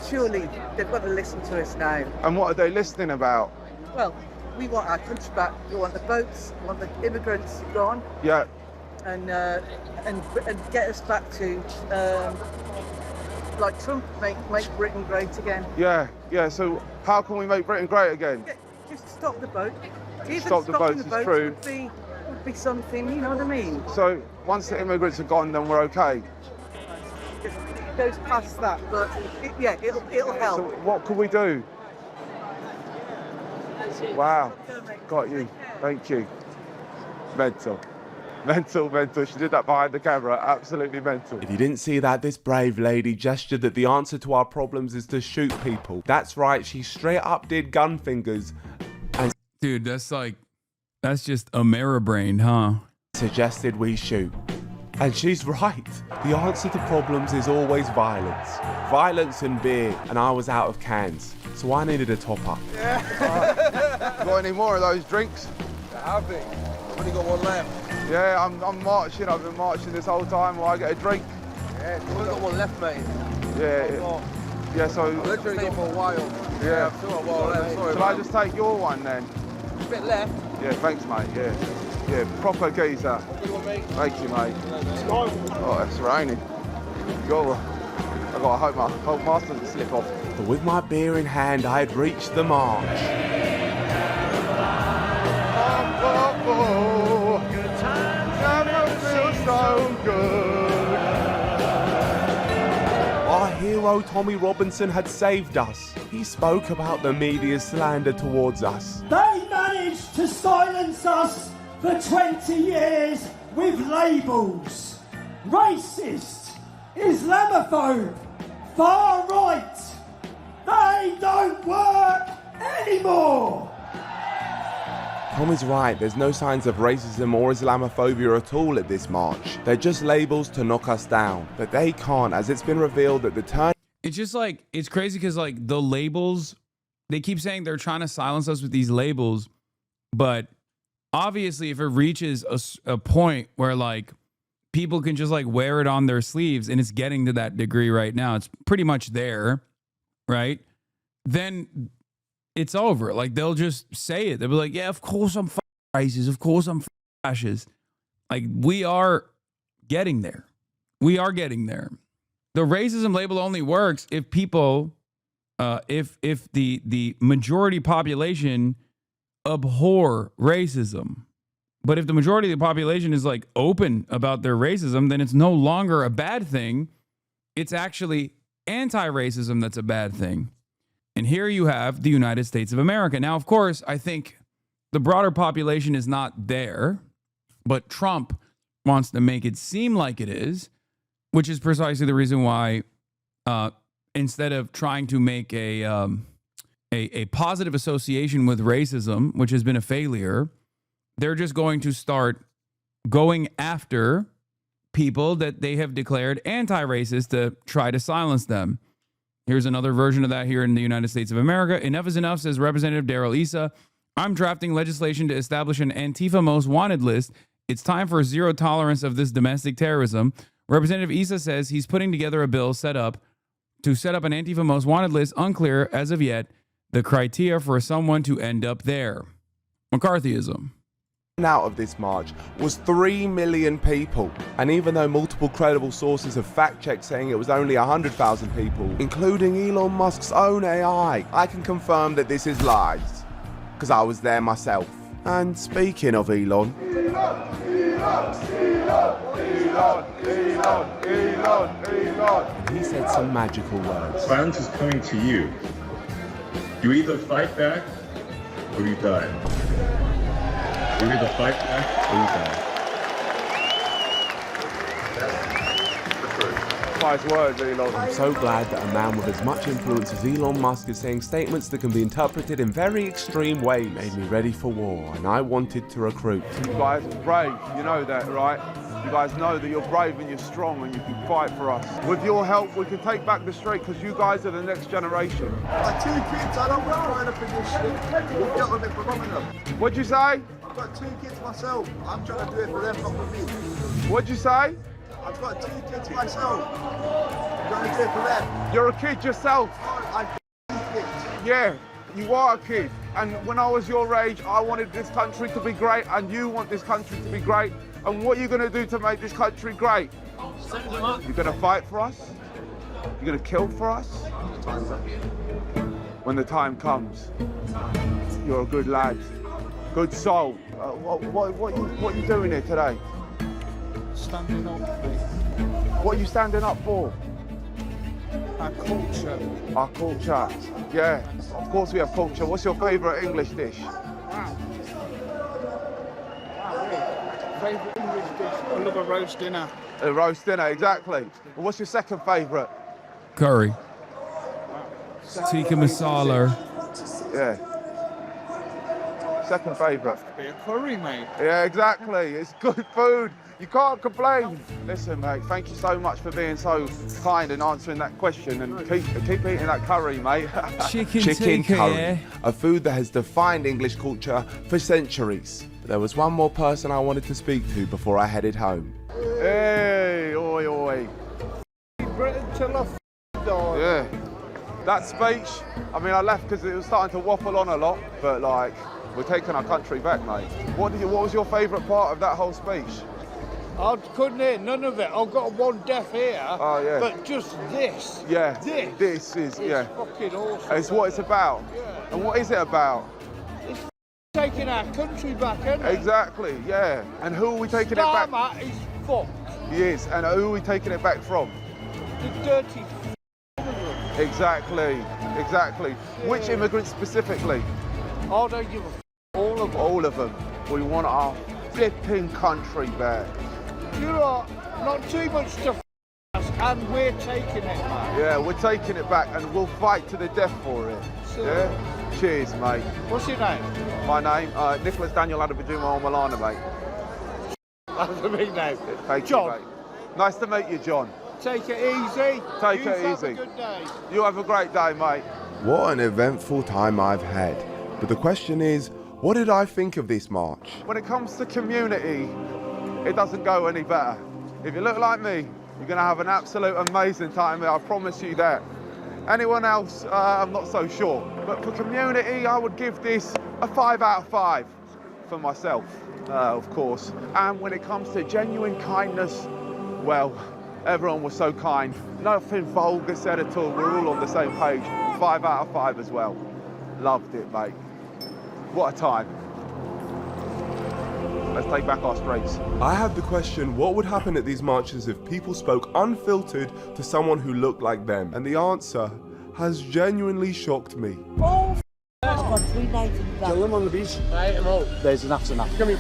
surely they've got to listen to us now. And what are they listening about? Well, we want our country back. We want the boats, we want the immigrants gone. Yeah. And get us back to like Trump, make Britain great again. Yeah. So how can we make Britain great again? Just stop the boat. Even stop the boats is true. Would be something, you know what I mean? So once the immigrants are gone, then we're okay. It goes past that, but it'll help. So what could we do? Wow. Got you. Thank you. Mental. She did that behind the camera. Absolutely mental. If you didn't see that, this brave lady gestured that the answer to our problems is to shoot people. That's right, she straight up did gun fingers. And dude, that's just Ameribrain, huh? Suggested we shoot. And she's right. The answer to problems is always violence. Violence and beer. And I was out of cans. So I needed a top up. Yeah. Got any more of those drinks? I have it. Only got one left. Yeah, I'm marching. I've been marching this whole time while I get a drink. Yeah, we've got one left, mate. Yeah. Yeah, so... I've literally got for a while. Yeah. I've still got a while left. Sorry, Shall I just take your one then? A bit left. Yeah, thanks, mate. Yeah, proper geezer. Thank you, mate. Oh, it's raining. I gotta hope my mask doesn't slip off. But with my beer in hand, I had reached the march. Good times never feel so good. Our hero Tommy Robinson had saved us. He spoke about the media's slander towards us. They managed to silence us for 20 years with labels. Racist, Islamophobe, far right. They don't work anymore. Tommy's right, there's no signs of racism or Islamophobia at all at this march. They're just labels to knock us down. But they can't, as it's been revealed that the turn... It's just like, it's crazy because like the labels, they keep saying they're trying to silence us with these labels, but obviously if it reaches a point where like people can just like wear it on their sleeves, and it's getting to that degree right now, it's pretty much there, right? Then it's over. Like they'll just say it. They'll be like, yeah, of course I'm racist. Of course I'm fascist. Like we are getting there. We are getting there. The racism label only works if people, if the majority population abhor racism. But if the majority of the population is like open about their racism, then it's no longer a bad thing. It's actually anti-racism that's a bad thing. And here you have the United States of America. Now, of course, I think the broader population is not there, but Trump wants to make it seem like it is, which is precisely the reason why instead of trying to make a positive association with racism, which has been a failure, they're just going to start going after people that they have declared anti-racist to try to silence them. Here's another version of that here in the United States of America. Enough is enough, says Representative Darrell Issa. I'm drafting legislation to establish an Antifa most wanted list. It's time for zero tolerance of this domestic terrorism. Representative Issa says he's putting together a bill to set up an Antifa most wanted list. Unclear as of yet the criteria for someone to end up there. McCarthyism. Out of this march was 3 million people, and even though multiple credible sources have fact-checked saying it was only 100,000 people, including Elon Musk's own AI, I can confirm that this is lies, because I was there myself. And speaking of Elon, he said some magical words. Violence is coming to you. You either fight back or you die. You either fight back or you die. Wise words, Elon. I'm so glad that a man with as much influence as Elon Musk is saying statements that can be interpreted in very extreme ways. Made me ready for war, and I wanted to recruit. You guys are brave, you know that, right? You guys know that you're brave and you're strong and you can fight for us. With your help, we can take back the street because you guys are the next generation. My 2 kids, I don't want to try in a position. We'll get on it for them. What'd you say? I've got 2 kids myself. I'm trying to do it for them, not for me. What'd you say? I've got 2 kids myself. I'm trying to do it for them. You're a kid yourself. I'm 2 kids. Yeah, you are a kid. And when I was your age, I wanted this country to be great, and you want this country to be great. And what are you going to do to make this country great? You're going to fight for us? You're going to kill for us? When the time comes, you're a good lad, good soul. What are you doing here today? Standing up. What are you standing up for? Our culture. Our culture. Yeah, of course we have culture. What's your favourite English dish? Wow. Favourite English dish? I love a roast dinner. A roast dinner, exactly. And what's your second favourite? Curry. Tikka masala. Yeah. Second favourite. Be a curry, mate. Yeah, exactly. It's good food. You can't complain. Listen, mate, thank you so much for being so kind and answering that question, and keep eating that curry, mate. Chicken tikka, curry, yeah. a food that has defined English culture for centuries. But there was one more person I wanted to speak to before I headed home. Hey, oi, oi. Britain till I die. Yeah. That speech, I mean, I left because it was starting to waffle on a lot, but like, we're taking our country back, mate. What was your favourite part of that whole speech? I couldn't hear none of it. I've got one deaf ear. Oh, yeah. But just this. Yeah. This is, it's fucking awesome. It's what it's about. Yeah. And what is it about? It's taking our country back, isn't it? Exactly, yeah. And who are we taking it back? Starmer is fucked. He is. And who are we taking it back from? The dirty Exactly. Yeah. Which immigrants specifically? I don't give a all of them. All of them. We want our flipping country back. You know, not too much to us, and we're taking it, man. Yeah, we're taking it back, and we'll fight to the death for it. So, yeah? Cheers, mate. What's your name? My name? Nicholas Daniel Adabajuma Omilana, mate. That's a big name. Thank John. you, mate. Nice to meet you, John. Take it easy. Take it Have easy. a good day. You have a great day, mate. What an eventful time I've had. But the question is, what did I think of this march? When it comes to community, it doesn't go any better. If you look like me, you're going to have an absolute amazing time. I promise you that. Anyone else, I'm not so sure. But for community, I would give this a 5 out of 5 for myself, of course. And when it comes to genuine kindness, well, everyone was so kind. Nothing vulgar said at all. We're all on the same page. 5 out of 5 as well. Loved it, mate. What a time. Let's take back our streets. I had the question, what would happen at these marches if people spoke unfiltered to someone who looked like them? And the answer has genuinely shocked me. Oh, I've got 3 nights in the back. Kill them on the beach. Right, I'm out. There's enough. Come here.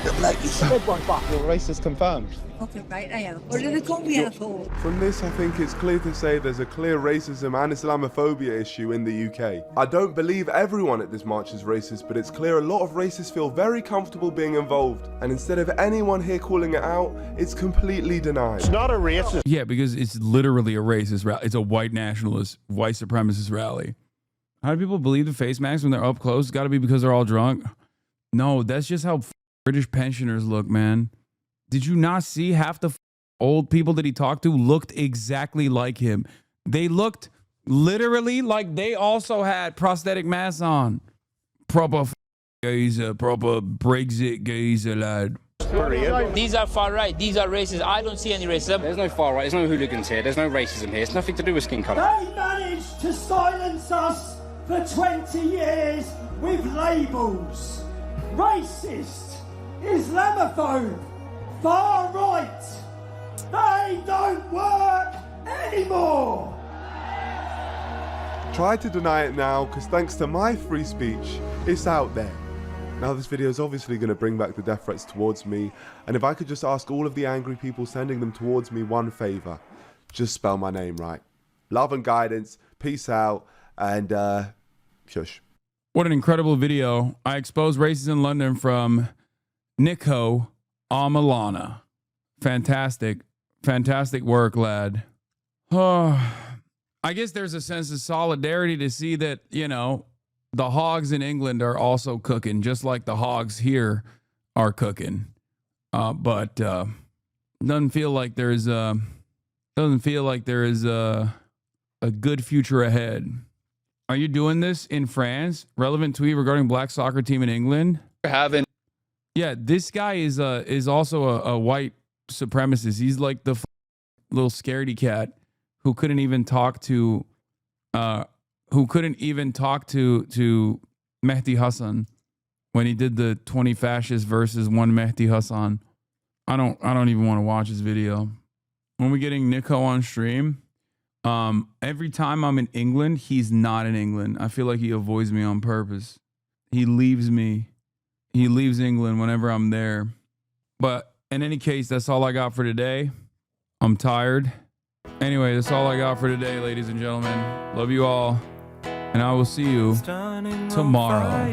The black is Red one back. You're racist confirmed. Okay, right, I am. What did they call me for? From this, I think it's clear to say there's a clear racism and Islamophobia issue in the UK. I don't believe everyone at this march is racist, but it's clear a lot of racists feel very comfortable being involved. And instead of anyone here calling it out, it's completely denied. It's not a racist. Yeah, because it's literally a racist rally. It's a white nationalist, white supremacist rally. How do people believe the face masks when they're up close? It's got to be because they're all drunk. No, that's just how British pensioners look, man. Did you not see half the old people that he talked to looked exactly like him? They looked literally like they also had prosthetic masks on. Proper geezer, proper Brexit geezer, lad. These are far right. These are racist. I don't see any racism. There's no far right. There's no hooligans here. There's no racism here. It's nothing to do with skin colour. They managed to silence us for 20 years with labels. Racist, Islamophobe, far right. They don't work anymore. Try to deny it now, because thanks to my free speech, it's out there. Now this video is obviously going to bring back the death threats towards me, and if I could just ask all of the angry people sending them towards me one favour, just spell my name right. Love and guidance, peace out, and shush. What an incredible video. I exposed races in London from Niko, Omilana. Fantastic. Fantastic work, lad. Oh, I guess there's a sense of solidarity to see that, you know, the hogs in England are also cooking, just like the hogs here are cooking. But doesn't feel like there is a good future ahead. Are you doing this in France? Relevant tweet regarding black soccer team in England. Having. Yeah, this guy is also a white supremacist. He's like the little scaredy cat who couldn't even talk to Mehdi Hasan when he did the 20 fascists versus 1 Mehdi Hasan. I don't even want to watch his video. When we're getting Niko on stream, every time I'm in England, he's not in England. I feel like he avoids me on purpose. He leaves me. He leaves England whenever I'm there. But in any case, that's all I got for today. I'm tired. Anyway, that's all I got for today, ladies and gentlemen. Love you all. And I will see you tomorrow.